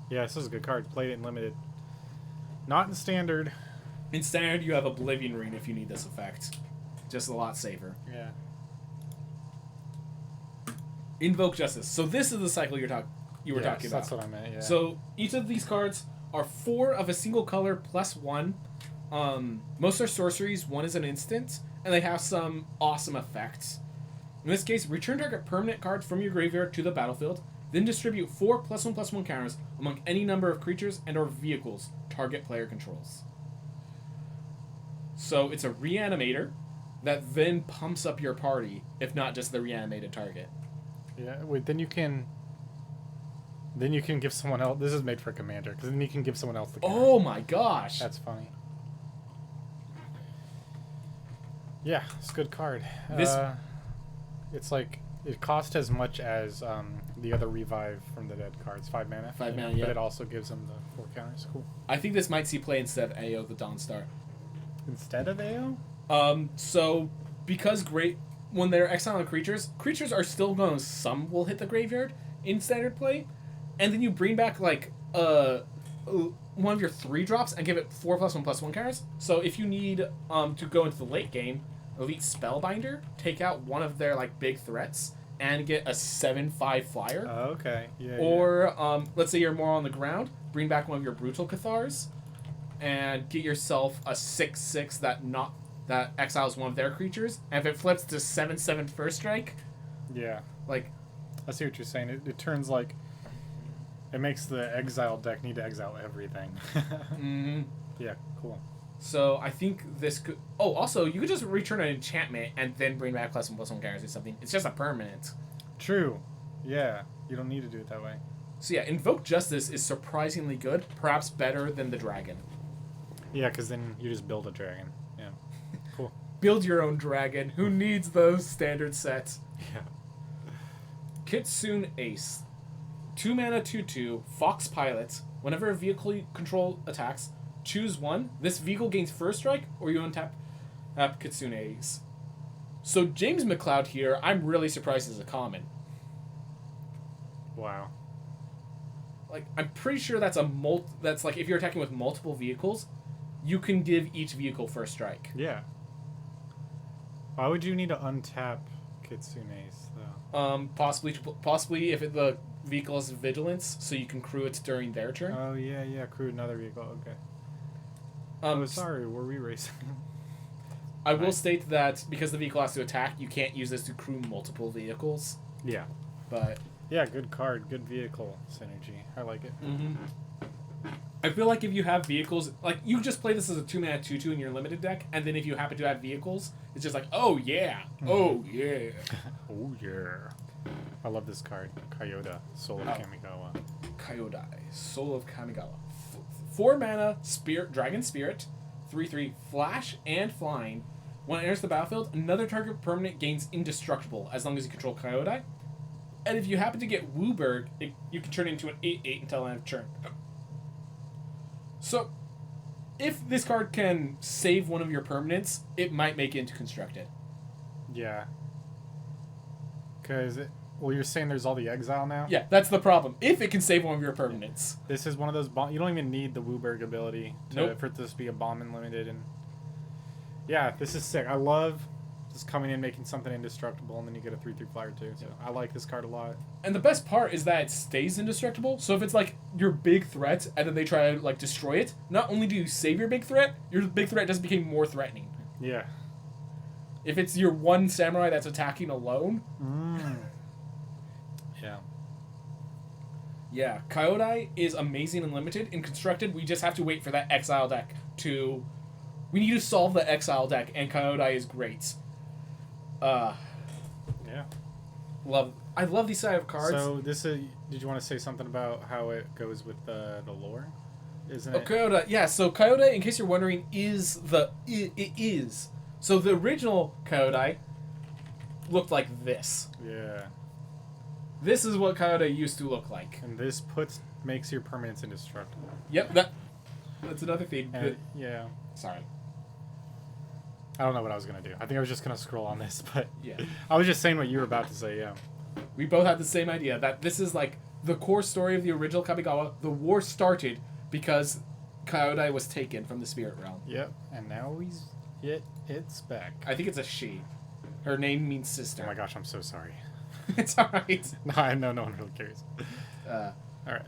Yeah, this is a good card. Played it in limited. Not in standard. In standard, you have Oblivion Ring if you need this effect. Just a lot safer. Yeah. Invoke Justice. So this is the cycle you were talking about. That's what I meant, yeah. So each of these cards are 4 of a single color plus 1. Most are sorceries, 1 is an instant, and they have some awesome effects. In this case, return target permanent card from your graveyard to the battlefield, then distribute 4 +1/+1 counters among any number of creatures and or vehicles target player controls. So it's a reanimator that then pumps up your party, if not just the reanimated target. Yeah, wait, then you can give someone else... This is made for commander, because then you can give someone else the counter. Oh my gosh! That's funny. Yeah, it's a good card. It's like... It costs as much as the other Revive from the Dead cards. 5 mana. 5 mana, yeah. But it also gives them the 4 counters. Cool. I think this might see play instead of AO the Dawnstar. Instead of AO? So, because when they're exiling creatures are still going to... Some will hit the graveyard in standard play, and then you bring back, like, one of your 3-drops and give it 4 +1/+1 counters. So if you need to go into the late game, Elite Spellbinder, take out one of their, like, big threats and get a 7/5 flyer. Oh, okay. Yeah. Or, let's say you're more on the ground, bring back one of your Brutal Cathars and get yourself a 6/6 that exiles one of their creatures. And if it flips to 7/7 first strike... Yeah. Like... I see what you're saying. It turns, like... It makes the exile deck need to exile everything. Mm-hmm. Yeah, cool. So I think this could... Oh, also, you could just return an enchantment and then bring back +1/+1 counters or something. It's just a permanent. True. Yeah. You don't need to do it that way. So yeah, Invoke Justice is surprisingly good. Perhaps better than the dragon. Yeah, because then you just build a dragon. Yeah. Cool. Build your own dragon. Who needs those standard sets? Yeah. Kitsune Ace. 2 mana, 2/2, Fox Pilot. Whenever a vehicle you control attacks, choose one. This vehicle gains first strike, or you untap Kitsune Ace. So James McLeod here, I'm really surprised is a common. Wow. Like, I'm pretty sure that's that's like if you're attacking with multiple vehicles, you can give each vehicle first strike. Yeah. Why would you need to untap Kitsune Ace, though? Possibly if the vehicle has vigilance, so you can crew it during their turn. Oh, yeah, crew another vehicle, okay. Sorry, were we racing? I will state that because the vehicle has to attack, you can't use this to crew multiple vehicles. Yeah. But... Yeah, good card, good vehicle synergy. I like it. Mm-hmm. I feel like if you have vehicles... Like, you just play this as a 2 mana 2/2 in your limited deck, and then if you happen to have vehicles, it's just like, oh, yeah! Oh, yeah! Oh, yeah. I love this card. Kyoda, Soul of Kamigawa. Kyodai, Soul of Kamigawa. 4 mana, Dragon Spirit, 3/3, Flash and Flying. When it enters the battlefield, another target permanent gains Indestructible as long as you control Kyodai. And if you happen to get Wooburg, you can turn it into an 8/8 until end of turn. So, if this card can save one of your permanents, it might make it into Constructed. Yeah. Because, well, you're saying there's all the exile now? Yeah, that's the problem. If it can save one of your permanents. This is one of those you don't even need the Wooburg ability for this to be a bomb and limited. And yeah, this is sick. I love just coming in, making something indestructible, and then you get a 3/3 flyer too. So I like this card a lot. And the best part is that it stays indestructible. So if it's like your big threat and then they try to like destroy it, not only do you save your big threat just became more threatening. Yeah. If it's your one samurai that's attacking alone. Yeah. Yeah, Kyodai is amazing and limited. In Constructed, we just have to wait for that exile deck to... We need to solve the exile deck, and Kyodai is great. Yeah. I love these side of cards. So this is... Did you want to say something about how it goes with the lore? Isn't it? Kyodai, yeah, so Kyodai, in case you're wondering, is the... It is. So the original Kyodai looked like this. Yeah. This is what Kyodai used to look like. And this makes your permanents indestructible. Yep, that's another thing. Yeah. Sorry. I don't know what I was going to do. I think I was just going to scroll on this, but yeah. I was just saying what you were about to say, yeah. We both had the same idea, that this is like the core story of the original Kamigawa. The war started because Kyodai was taken from the spirit realm. Yep, and now it's back. I think it's a she. Her name means sister. Oh my gosh, I'm so sorry. It's alright. No one really cares. Alright.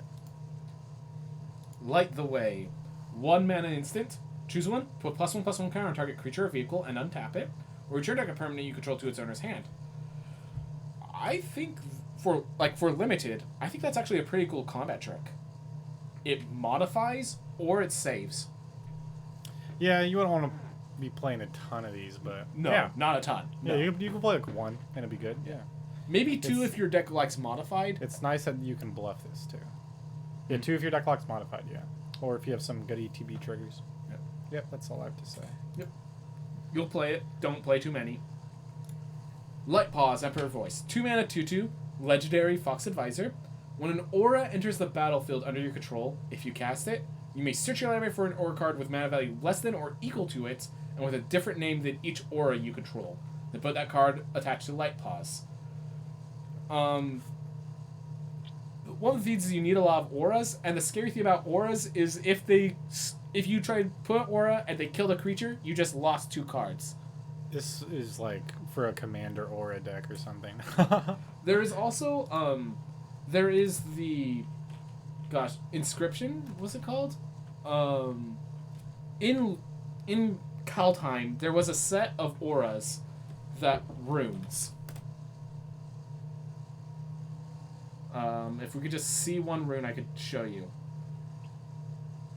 Light the Way. 1 mana instant. Choose one. Put +1/+1 counter on target creature or vehicle and untap it. Or return target permanent you control to its owner's hand. I think for limited, I think that's actually a pretty cool combat trick. It modifies or it saves. Yeah, you wouldn't want to be playing a ton of these, but no, yeah. Not a ton. No. Yeah, you can play like one and it'd be good. Yeah. Maybe 2 if your deck likes modified. It's nice that you can bluff this too. Yeah, 2 if your deck likes modified, yeah. Or if you have some good ETB triggers. Yep, that's all I have to say. Yep. You'll play it. Don't play too many. Light Paws, Emperor Voice. 2 mana 2/2, legendary Fox Advisor. When an aura enters the battlefield under your control, if you cast it, you may search your library for an aura card with mana value less than or equal to it, and with a different name than each aura you control. Then put that card attached to Light Paws. One of the things is you need a lot of auras, and the scary thing about auras is if you try to put aura and they kill the creature, you just lost 2 cards. This is like for a commander aura deck or something. There is also there is the Inscription, what's it called? In Kaldheim there was a set of auras that runes. If we could just see one rune, I could show you.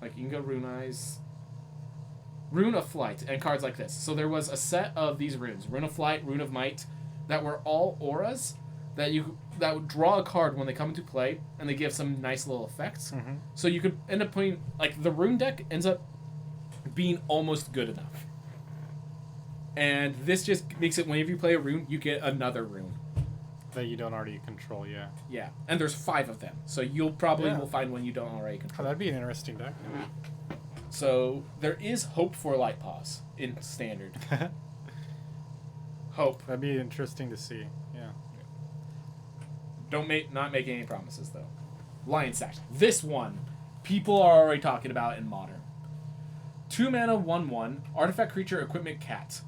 Like, you can go Rune Eyes. Rune of Flight, and cards like this. So there was a set of these runes, Rune of Flight, Rune of Might, that were all auras that would draw a card when they come into play, and they give some nice little effects. Mm-hmm. So you could end up putting, like, the rune deck ends up being almost good enough. And this just makes it, whenever you play a rune, you get another rune. That you don't already control, yeah. Yeah, and there's 5 of them, so you'll probably will find one you don't already Oh, control. that'd be an interesting deck. So there is hope for Light Paws in Standard. Hope. That'd be interesting to see, yeah. Not making any promises though. Lion Sash. This one, people are already talking about in Modern. 2 mana 1/1 artifact creature equipment cat.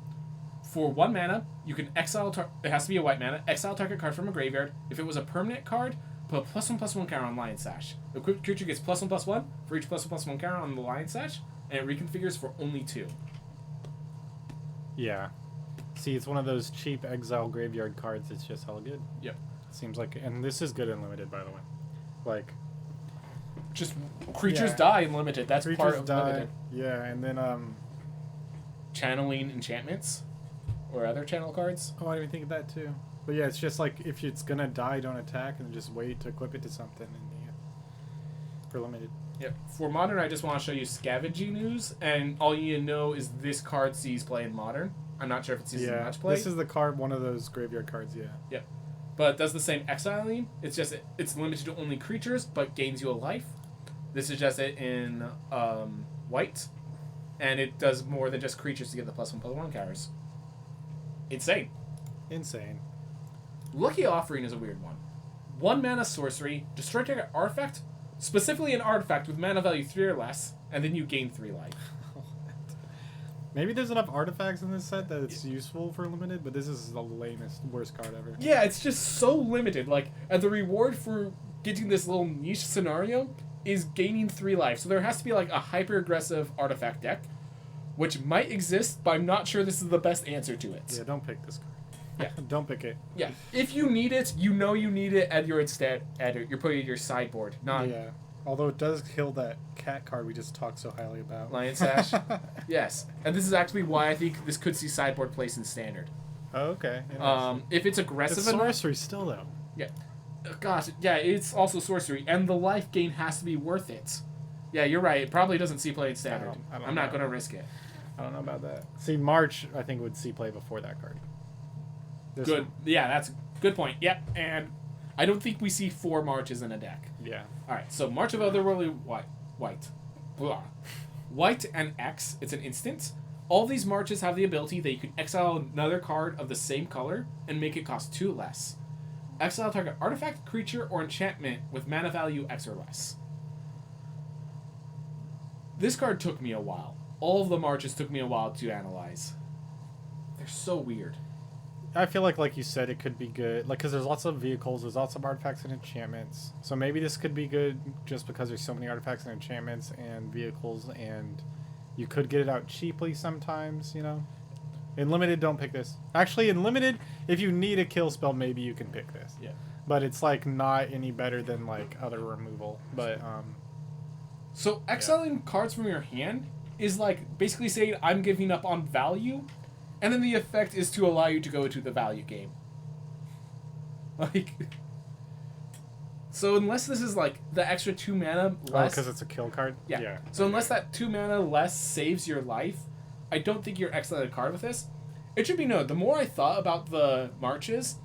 For 1 mana, you can exile. It has to be a white mana. Exile target card from a graveyard. If it was a permanent card, put a +1/+1 counter on Lion Sash. The equipped creature gets +1/+1 for each +1/+1 counter on the Lion Sash, and it reconfigures for only 2. Yeah. See, it's one of those cheap exile graveyard cards. It's just hella good. Yep. Seems like, and this is good and limited, by the way. Like, just creatures die in limited. That's part of limited. Yeah, and then channeling enchantments or other channel cards. Oh, I didn't even think of that too. But yeah, it's just like if it's gonna die, don't attack, and just wait to equip it to something, and for limited. Yep. For Modern, I just want to show you Scavenging News, and all you need to know is this card sees play in Modern. I'm not sure if it sees much play. This is the card, one of those graveyard cards, yeah. Yep. But it does the same exiling. It's just it's limited to only creatures, but gains you a life. This is just it in white, and it does more than just creatures to get the +1/+1 counters. Insane. Insane. Lucky Offering is a weird one. 1 mana sorcery, destroy target artifact, specifically an artifact with mana value 3 or less, and then you gain 3 life. Maybe there's enough artifacts in this set that it's useful for limited, but this is the lamest, worst card ever. Yeah, it's just so limited. Like, and the reward for getting this little niche scenario is gaining 3 life. So there has to be like a hyper-aggressive artifact deck, which might exist, but I'm not sure this is the best answer to it. Yeah, don't pick this card. Yeah. Don't pick it. Yeah. If you need it, you know you need it, and you're instead you're putting it in your sideboard, not Yeah. Although it does kill that cat card we just talked so highly about. Lion Sash. Yes. And this is actually why I think this could see sideboard place in standard. Oh, okay. If it's aggressive It's enough. sorcery still though. Yeah. Gosh, yeah, it's also sorcery, and the life gain has to be worth it. Yeah, you're right. It probably doesn't see play in standard. I'm not going to risk it. I don't know about that. See, March, I think, would see play before that card. Good. Yeah, that's a good point. Yep, and I don't think we see 4 Marches in a deck. Yeah. All right, so March of Otherworldly White. Blah. White and X, it's an instant. All these Marches have the ability that you can exile another card of the same color and make it cost 2 less. Exile target artifact, creature, or enchantment with mana value X or less. This card took me a while. All of the Marches took me a while to analyze. They're so weird. I feel like you said, it could be good. Like, because there's lots of vehicles, there's lots of artifacts and enchantments. So maybe this could be good just because there's so many artifacts and enchantments and vehicles, and you could get it out cheaply sometimes, you know? In Limited, don't pick this. Actually, in Limited, if you need a kill spell, maybe you can pick this. Yeah. But it's, like, not any better than, like, other removal. But, So, exiling cards from your hand is, like, basically saying, I'm giving up on value, and then the effect is to allow you to go into the value game. Like... So, unless this is, like, the extra 2 mana less... because it's a kill card? Yeah. So, unless that 2 mana less saves your life, I don't think you're exiling a card with this. It should be noted, the more I thought about the Marches,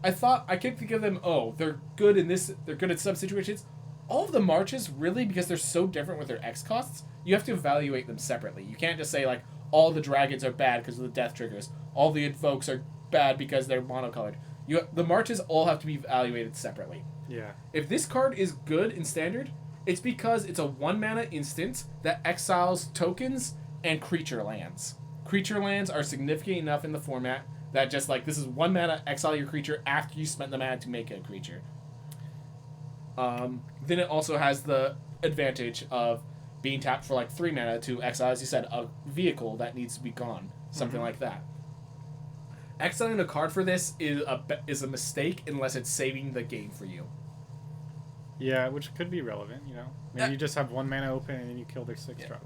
I thought I could think of them, they're good in this, they're good in some situations. All of the Marches, really, because they're so different with their X costs, you have to evaluate them separately. You can't just say, like, all the dragons are bad because of the death triggers. All the invokes are bad because they're monocolored. The Marches all have to be evaluated separately. Yeah. If this card is good in Standard, it's because it's a 1 mana instant that exiles tokens and creature lands. Creature lands are significant enough in the format that just like, this is 1 mana, exile your creature after you spent the mana to make it a creature. Then it also has the advantage of being tapped for like 3 mana to exile, as you said, a vehicle that needs to be gone. Something like that. Exiling a card for this is a mistake unless it's saving the game for you. Yeah, which could be relevant, you know? Maybe you just have 1 mana open and then you kill their 6 drop.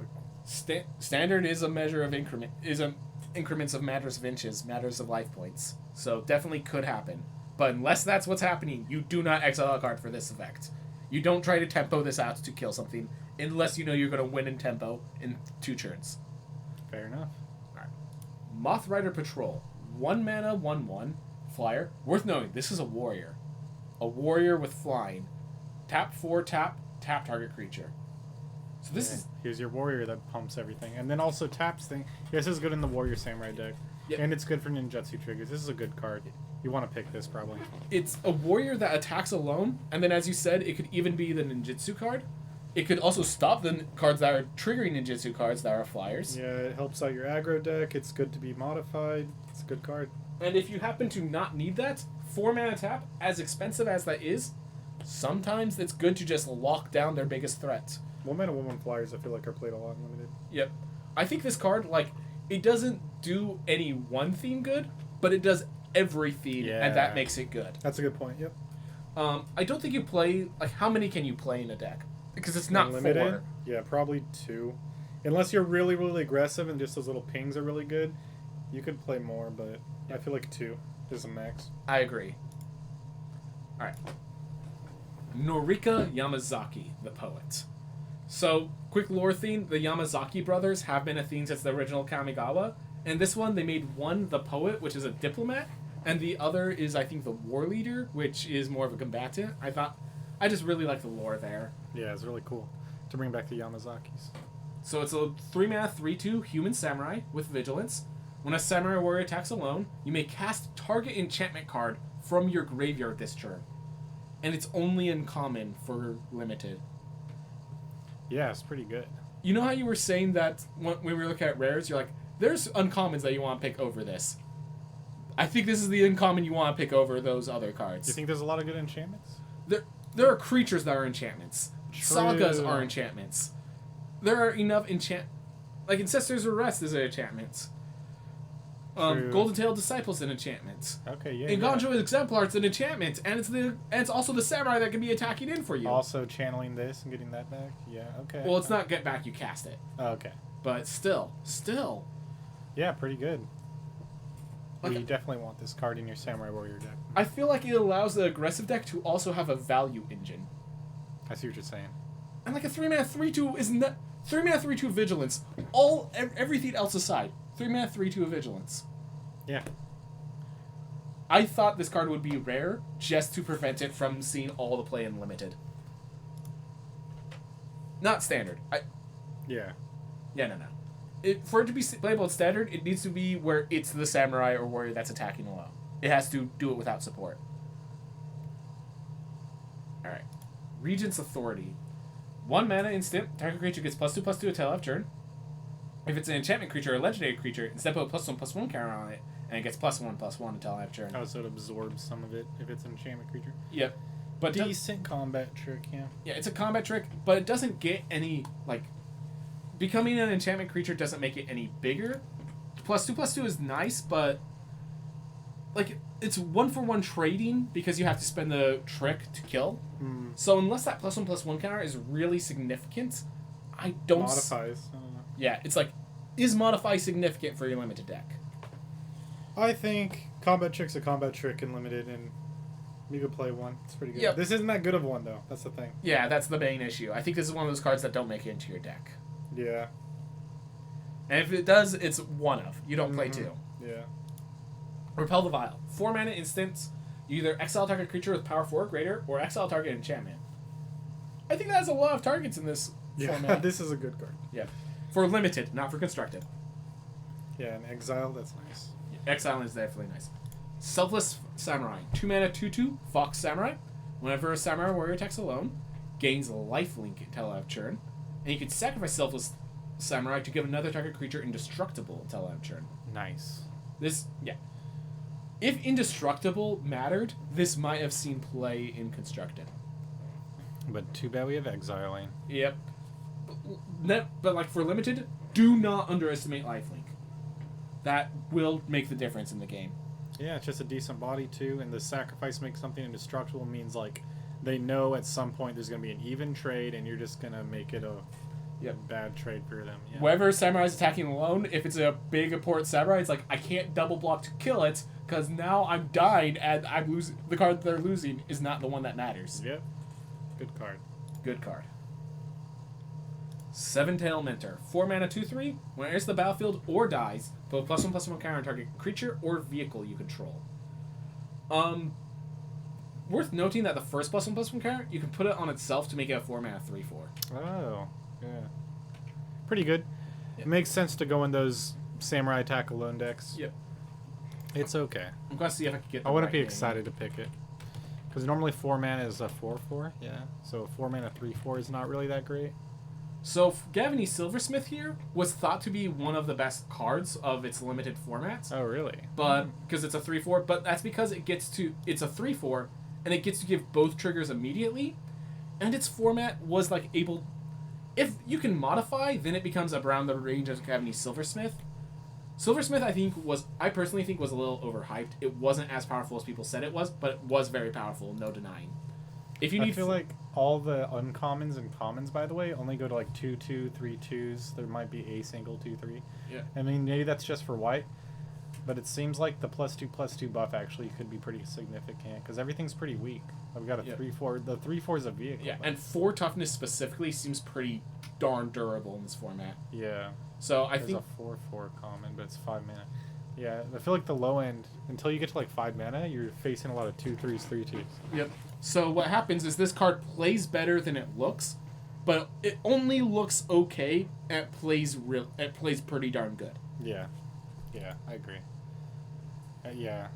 Standard is a measure of increments of matters of inches, matters of life points. So definitely could happen. But unless that's what's happening, you do not exile a card for this effect. You don't try to tempo this out to kill something unless you know you're going to win in tempo in 2 turns. Fair enough. Alright. Moth Rider Patrol. 1 mana, 1/1. Flyer. Worth knowing, this is a warrior. A warrior with flying. Tap 4, tap target creature. So this is... Here's your warrior that pumps everything. And then also taps thing. Yeah, this is good in the Warrior Samurai deck. Yep. And it's good for ninjutsu triggers. This is a good card. You want to pick this, probably. It's a warrior that attacks alone, and then as you said, it could even be the ninjutsu card. It could also stop the cards that are triggering ninjutsu cards that are flyers. Yeah, it helps out your aggro deck. It's good to be modified. It's a good card. And if you happen to not need that, 4 mana tap, as expensive as that is, sometimes it's good to just lock down their biggest threat. 1 mana, 1/1 flyers, I feel like are played a lot in Limited. Yep. I think this card, like, it doesn't do any one theme good, but it does every theme, and that makes it good. That's a good point, yep. I don't think you play, like, how many can you play in a deck? Because it's not Limited? 4. Yeah, probably 2. Unless you're really, really aggressive and just those little pings are really good, you could play more, but I feel like 2 is a max. I agree. Alright. Norika Yamazaki, the poet. So, quick lore theme, the Yamazaki brothers have been a theme since the original Kamigawa, and this one they made one the poet, which is a diplomat, and the other is, I think, the war leader, which is more of a combatant. I just really like the lore there. Yeah, it's really cool to bring back the Yamazakis. So it's a 3 mana 3/2 human samurai with vigilance. When a samurai warrior attacks alone, you may cast target enchantment card from your graveyard this turn. And it's only uncommon for limited. Yeah, it's pretty good. You know how you were saying that when we were looking at rares, you're like, there's uncommons that you want to pick over this. I think this is the uncommon you want to pick over those other cards. Do you think there's a lot of good enchantments? There are creatures that are enchantments. True. Sagas are enchantments. There are enough like Ancestors Arrest is an enchantment. Golden Tail Disciples an enchantment. Okay, yeah. Inganjo Exemplar's an enchantment, and it's also the samurai that can be attacking in for you. Also channeling this and getting that back. Yeah, okay. Well, it's not get back, you cast it. Oh, okay. But still. Yeah, pretty good. Like, you definitely want this card in your Samurai Warrior deck. I feel like it allows the aggressive deck to also have a value engine. I see what you're saying. And like a 3-mana 3/2 is not 3-mana 3/2 Vigilance. Everything else aside, 3-mana 3/2 Vigilance. Yeah. I thought this card would be rare just to prevent it from seeing all the play in limited. Not standard. Yeah. Yeah, no. For it to be playable at standard, it needs to be where it's the samurai or warrior that's attacking alone. It has to do it without support. Alright. Regent's Authority. 1 mana instant. Target creature gets +2/+2 until end of turn. If it's an enchantment creature or a legendary creature, instead put a +1/+1 counter on it, and it gets +1/+1 until end of turn. Oh, so it absorbs some of it if it's an enchantment creature. Yep. But decent combat trick, yeah. Yeah, it's a combat trick, but it doesn't get any, like... Becoming an enchantment creature doesn't make it any bigger. +2/+2 is nice, but... Like, it's 1-for-1 trading because you have to spend the trick to kill. Mm. So unless that +1/+1 counter is really significant, I don't... Modifies. I don't know. Yeah, it's like, is Modify significant for your limited deck? I think combat trick's a combat trick in limited, and you could play one. It's pretty good. Yep. This isn't that good of one, though. That's the thing. Yeah, that's the main issue. I think this is one of those cards that don't make it into your deck. Yeah. And if it does, it's one of. You don't play two. Yeah. Repel the Vile. 4 mana instants. You either exile target creature with power 4 or greater, or exile target enchantment. I think that has a lot of targets in this format. This is a good card. Yeah. For limited, not for constructed. Yeah, and exile, that's nice. Yeah, exile is definitely nice. Selfless Samurai. 2 mana 2/2 FoeCus Samurai. Whenever a samurai warrior attacks alone, gains lifelink until end of turn. And you can sacrifice Selfless Samurai to give another target creature indestructible until end of turn. Nice. If indestructible mattered, this might have seen play in constructed. But too bad we have exiling. Yep. But like for limited, do not underestimate lifelink. That will make the difference in the game. Yeah, it's just a decent body too, and the sacrifice makes something indestructible means like they know at some point there's going to be an even trade, and you're just going to make it a bad trade for them. Yeah. Whenever Samurai's attacking alone, if it's a big important Samurai, it's like, I can't double block to kill it, because now I'm dying, and I'm losing. The card they're losing is not the one that matters. Yep. Good card. Good card. Seven Tail Mentor. 4 mana 2/3. When it enters the battlefield or dies, put a +1/+1 counter on target creature or vehicle you control. Worth noting that the first +1/+1 counter, you can put it on itself to make it a 4 mana 3/4. Oh, yeah. Pretty good. Yep. It makes sense to go in those Samurai Attack Alone decks. Yep. It's okay. I'm going to see if I can get the I wouldn't right be name. excited to pick it. Because normally 4 mana is a 4/4, yeah. So 4 mana 3/4 is not really that great. So Gavin Silversmith here was thought to be one of the best cards of its limited formats. Oh, really? But because it's a 3/4, but that's because it's a 3/4 and it gets to give both triggers immediately, and its format was like able, if you can modify, then it becomes around the range of Gavin Silversmith. Silversmith, I personally think was a little overhyped. It wasn't as powerful as people said it was, but it was very powerful, no denying. If you need, I feel like all the uncommons and commons, by the way, only go to like 2/2, 3/2s. There might be a single 2/3. Yeah. I mean, maybe that's just for white, but it seems like the +2/+2 buff actually could be pretty significant because everything's pretty weak. We've got a 3/4. The 3/4 is a vehicle. Yeah, but... and 4 toughness specifically seems pretty darn durable in this format. Yeah. So I There's think a 4/4 common, but it's 5 mana. Yeah, I feel like the low end, until you get to like 5 mana, you're facing a lot of 2/3s, 3/2s. Yep. So what happens is this card plays better than it looks, but it only looks okay and it plays pretty darn good. Yeah. Yeah, I agree. Yeah.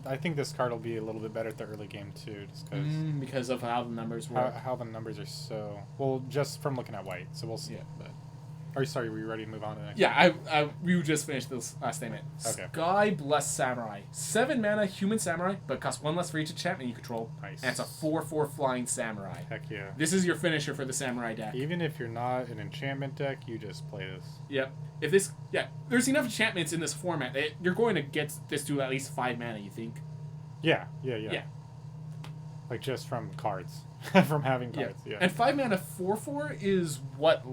I think this card will be a little bit better at the early game too, just because of how the numbers work. how the numbers are so well. Just from looking at white, so we'll see. Yeah. But are you sorry? Were you ready to move on to the next? Yeah, we just finished this last statement. Okay. Sky Blessed Samurai. 7 mana human samurai, but costs 1 less for each enchantment you control. Nice. And it's a 4/4 flying samurai. Heck yeah. This is your finisher for the samurai deck. Even if you're not an enchantment deck, you just play this. Yep. If this, there's enough enchantments in this format that you're going to get this to at least 5 mana. You think? Yeah. Yeah. Like just from cards, from having cards. Yeah. And 5 mana 4/4 is what?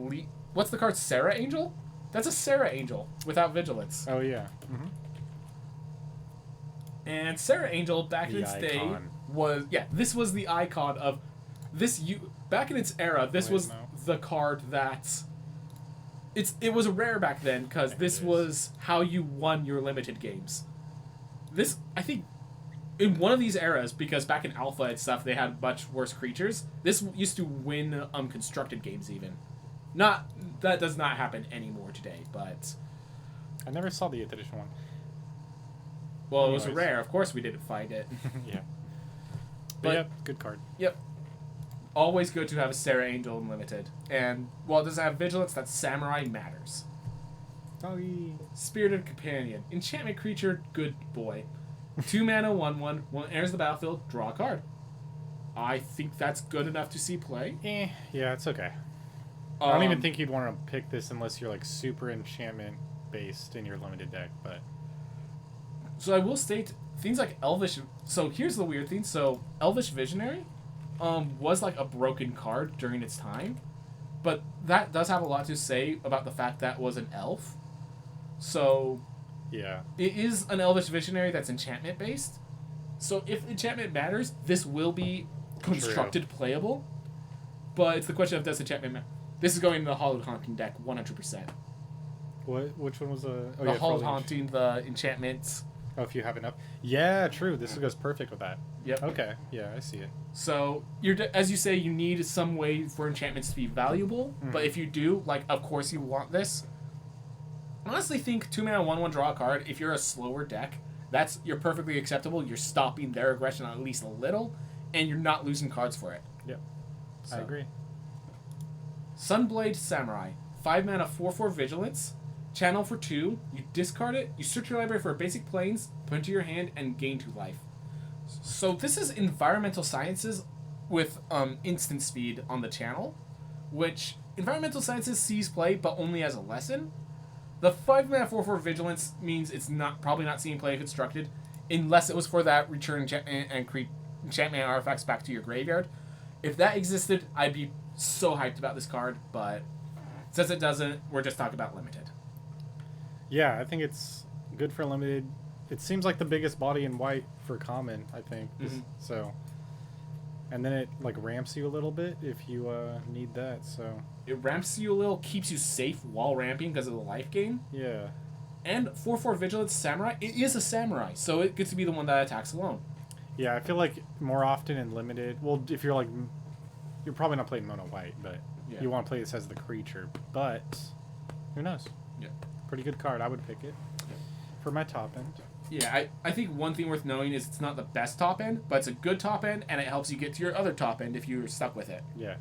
What's the card? Sarah Angel? That's a Sarah Angel without Vigilance. Oh yeah. Mm-hmm. And Sarah Angel back in its day was this was the icon of this. Back in its era, this was the card that it was rare back then because this was how you won your limited games. This, I think, in one of these eras, because back in Alpha and stuff they had much worse creatures. This used to win constructed games even. That does not happen anymore today, but I never saw the 8th edition one. Well, it was rare. Of course we didn't find it. Yeah. But yep, good card. Yep. Always good to have a Sarah Angel in limited. And while it doesn't have Vigilance, that Samurai matters. Oh, yeah. Spirited Companion. Enchantment creature, good boy. 2 mana, 1/1. When it enters the battlefield, draw a card. I think that's good enough to see play. Yeah, it's okay. I don't even think you'd want to pick this unless you're like super enchantment based in your limited deck, but so I will state things like Elvish. So here's the weird thing. So Elvish Visionary was like a broken card during its time, but that does have a lot to say about the fact that it was an elf. So yeah, it is an Elvish Visionary that's enchantment based. So if enchantment matters, this will be constructed playable. But it's the question of does enchantment matter? This is going to the Hollowed Haunting deck 100%. Which one was the Hollowed Haunting, the enchantments. Oh, if you have enough. Yeah, true. This goes perfect with that. Yep. Okay. Yeah, I see it. So as you say, you need some way for enchantments to be valuable. Mm-hmm. But if you do, of course you want this. I honestly think 2 mana 1/1 draw a card. If you're a slower deck, you're perfectly acceptable. You're stopping their aggression at least a little, and you're not losing cards for it. Yep. So. I agree. Sunblade Samurai. 5 mana 4/4 Vigilance. Channel for 2. You discard it. You search your library for basic planes, put it into your hand, and gain 2 life. So this is Environmental Sciences with instant speed on the channel, which Environmental Sciences sees play, but only as a lesson. The 5 mana 4/4 Vigilance means it's probably not seeing play constructed, unless it was for that return enchantment artifacts back to your graveyard. If that existed, I'd be so hyped about this card, but since it doesn't, we're just talking about limited. Yeah, I think it's good for limited. It seems like the biggest body in white for common, I think. Mm-hmm. So, and then it ramps you a little bit if you need that. So it ramps you a little, keeps you safe while ramping because of the life gain. Yeah. And 4/4 Vigilance Samurai, it is a samurai, so it gets to be the one that attacks alone. Yeah, I feel like more often in limited. Well, if you're you're probably not playing mono white, but you want to play this as the creature. But who knows? Yeah. Pretty good card. I would pick it for my top end. Yeah, I think one thing worth knowing is it's not the best top end, but it's a good top end, and it helps you get to your other top end if you're stuck with it. Yeah.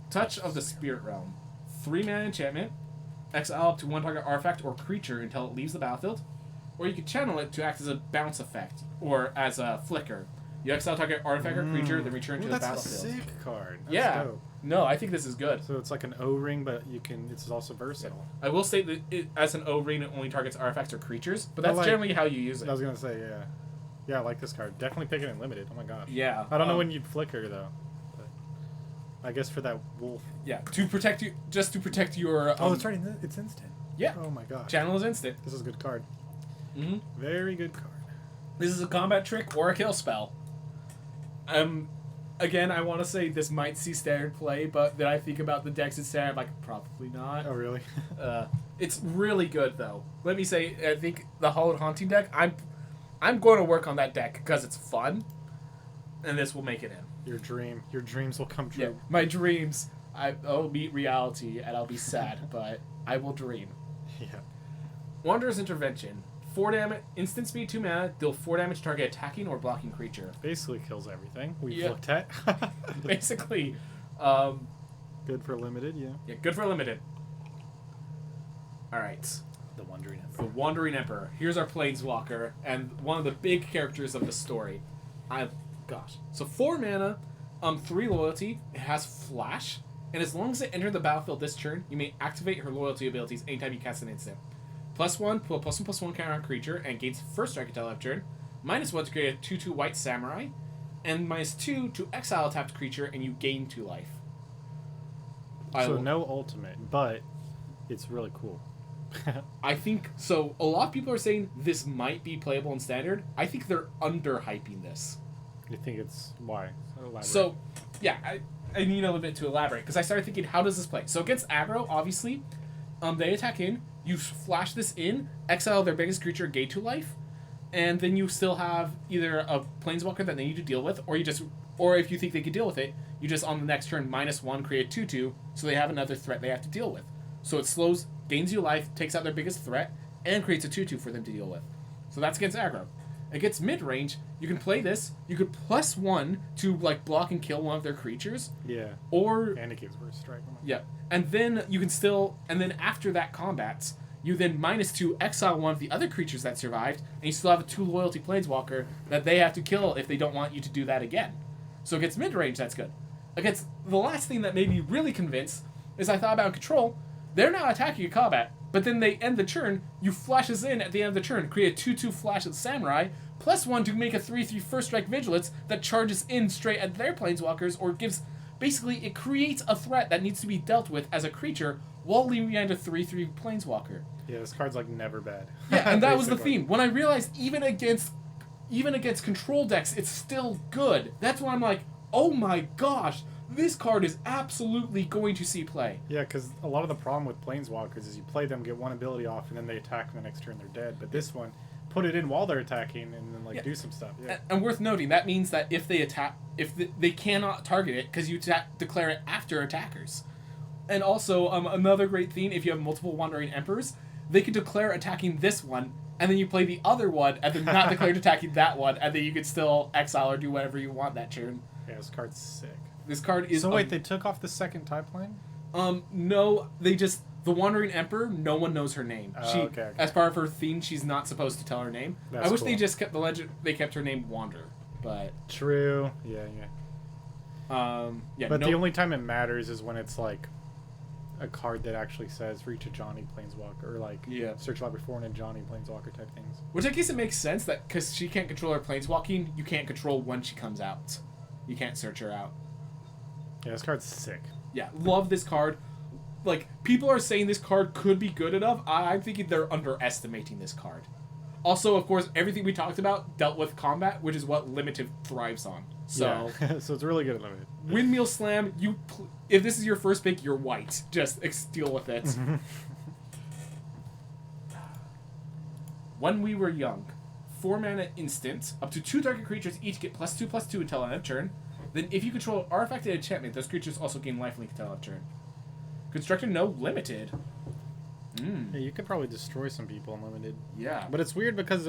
Touch of the Spirit Realm. 3 mana enchantment. Exile up to 1 target artifact or creature until it leaves the battlefield. Or you can channel it to act as a bounce effect, or as a flicker. You exile target artifact or creature, then return to the battlefield. That's a sick card. That's dope. No, I think this is good. So it's like an O-ring, but it's also versatile. I will say that as an O-ring, it only targets artifacts or creatures, but that's generally how you use it. I was going to say, yeah. Yeah, I like this card. Definitely pick it in limited. Oh my gosh. Yeah. I don't know when you'd flicker, though. But I guess for that wolf. Yeah, to protect you, just to protect your... oh, that's right. It's instant. Yeah. Oh my gosh. Channel is instant. This is a good card. Mm-hmm. Very good card. This is a combat trick or a kill spell. Again, I want to say this might see standard play, but then I think about the decks in standard, I'm like, probably not. Oh, really? It's really good, though. Let me say, I think the Hollowed Haunting deck, I'm going to work on that deck because it's fun, and this will make it in. Your dreams will come true. Yeah, my dreams, I'll meet reality, and I'll be sad, but I will dream. Yeah. Wanderer's Intervention. 4 damage, instant speed, 2 mana, deal 4 damage to target attacking or blocking creature. Basically kills everything we've Yeah. looked at. Basically. Good for limited, yeah. Yeah, good for limited. Alright. The Wandering The Emperor. Wandering Emperor. Here's our Planeswalker, and one of the big characters of the story. So 4 mana, 3 loyalty, it has Flash, and as long as it enters the battlefield this turn, you may activate her loyalty abilities anytime you cast an instant. +1, put a +1/+1 counter on creature, and gains first strike until end turn. -1 to create a 2/2 white samurai, and -2 to exile a tapped creature, and you gain 2 life. So no ultimate, but it's really cool. I think so. A lot of people are saying this might be playable in standard. I think they're underhyping this. You think it's why? Elaborate. So, yeah, I need a little bit to elaborate because I started thinking, how does this play? So against aggro, obviously, they attack in. You flash this in, exile their biggest creature, gain 2 life, and then you still have either a planeswalker that they need to deal with, or if you think they can deal with it, you just on the next turn -1 create 2/2, so they have another threat they have to deal with. So it slows. Gains you life, takes out their biggest threat, and creates a 2/2 for them to deal with. So that's against aggro. Against mid-range, you can play this. You could +1 to like block and kill one of their creatures. Yeah. Or And it gives first strike. yeah, and then you can and then after that combat, you then -2 exile one of the other creatures that survived, and you still have a 2 loyalty planeswalker that they have to kill if they don't want you to do that again. So against mid-range, that's good. Against the last thing that made me really convinced is I thought about control. They're not attacking a combat, but then they end the turn, you flashes in at the end of the turn, create a 2/2 flash at Samurai, +1 to make a 3/3 first strike Vigilance that charges in straight at their planeswalkers, or basically it creates a threat that needs to be dealt with as a creature while leaving behind a 3/3 planeswalker. Yeah, this card's like never bad. Yeah, and that was the Basically. theme. When I realized even against control decks, it's still good. That's why I'm like, oh my gosh, this card is absolutely going to see play. Yeah, because a lot of the problem with planeswalkers is you play them, get one ability off, and then they attack, and the next turn they're dead. But this one, put it in while they're attacking, and then do some stuff. Yeah. And worth noting, that means that if they attack, they cannot target it because you declare it after attackers. And also, another great thing, if you have multiple Wandering Emperors, they can declare attacking this one, and then you play the other one, and then not declare attacking that one, and then you can still exile or do whatever you want that turn. Yeah, this card's sick. This card is... So wait, they took off the second type line? No, the Wandering Emperor, no one knows her name. Okay. As part of her theme, she's not supposed to tell her name. That's I wish cool. they just kept the legend. They kept her name Wander, but True. Yeah. yeah. But the only time it matters is when it's like a card that actually says reach a Johnny Planeswalker, or like search library for a Johnny Planeswalker type things. Which I guess it makes sense that because she can't control her planeswalking, you can't control when she comes out. You can't search her out. Yeah, this card's sick. Yeah, love this card. Like, people are saying this card could be good enough. I'm thinking they're underestimating this card. Also, of course, everything we talked about dealt with combat, which is what Limited thrives on. So, yeah. So it's really good at Limited. Windmill Slam, if this is your first pick, you're white. Just deal with it. When We Were Young. 4 mana instant. Up to 2 target creatures each get +2/+2 until end of turn. Then if you control an artifacted enchantment, those creatures also gain lifelink until end of turn. Constructed, no limited. Yeah, you could probably destroy some people in Limited. Yeah. But it's weird because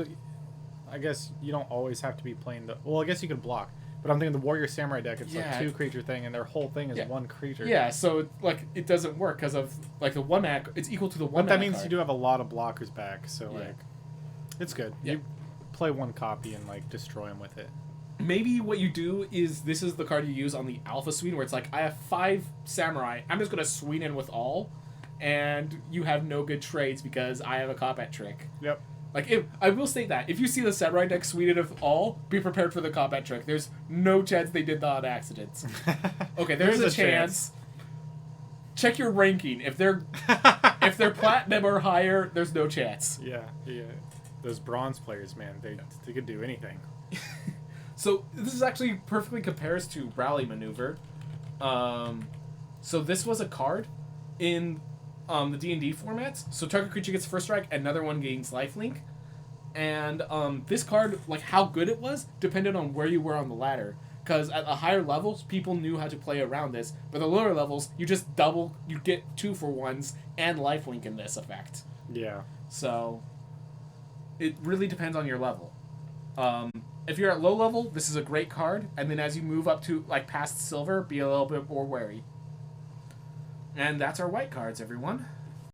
I guess you don't always have to be playing the... Well, I guess you could block. But I'm thinking the Warrior Samurai deck, it's like 2 creature thing, and their whole thing is 1 creature. Yeah, so it doesn't work because of the 1 mana. It's equal to the 1 mana. But that means card. you do have a lot of blockers back, so it's good. Yeah. You play 1 copy and destroy them with it. Maybe what you do is this is the card you use on the Alpha Swing, where it's like, I have 5 Samurai. I'm just going to swing in with all, and you have no good trades because I have a combat trick. Yep. I will state that. If you see the Samurai deck swinged with all, be prepared for the combat trick. There's no chance they did that on accident. Okay, there's a chance. Check your ranking. If they're platinum or higher, there's no chance. Yeah. Those bronze players, man, they could do anything. So this is actually perfectly compares to Rally Maneuver. So this was a card in the D&D formats. So target creature gets first strike, another one gains lifelink. And this card, how good it was, depended on where you were on the ladder. Because at the higher levels, people knew how to play around this. But the lower levels, you just you get 2-for-1s and lifelink in this effect. Yeah. So, it really depends on your level. If you're at low level, this is a great card, and then as you move up to like past silver, be a little bit more wary. And that's our white cards, everyone.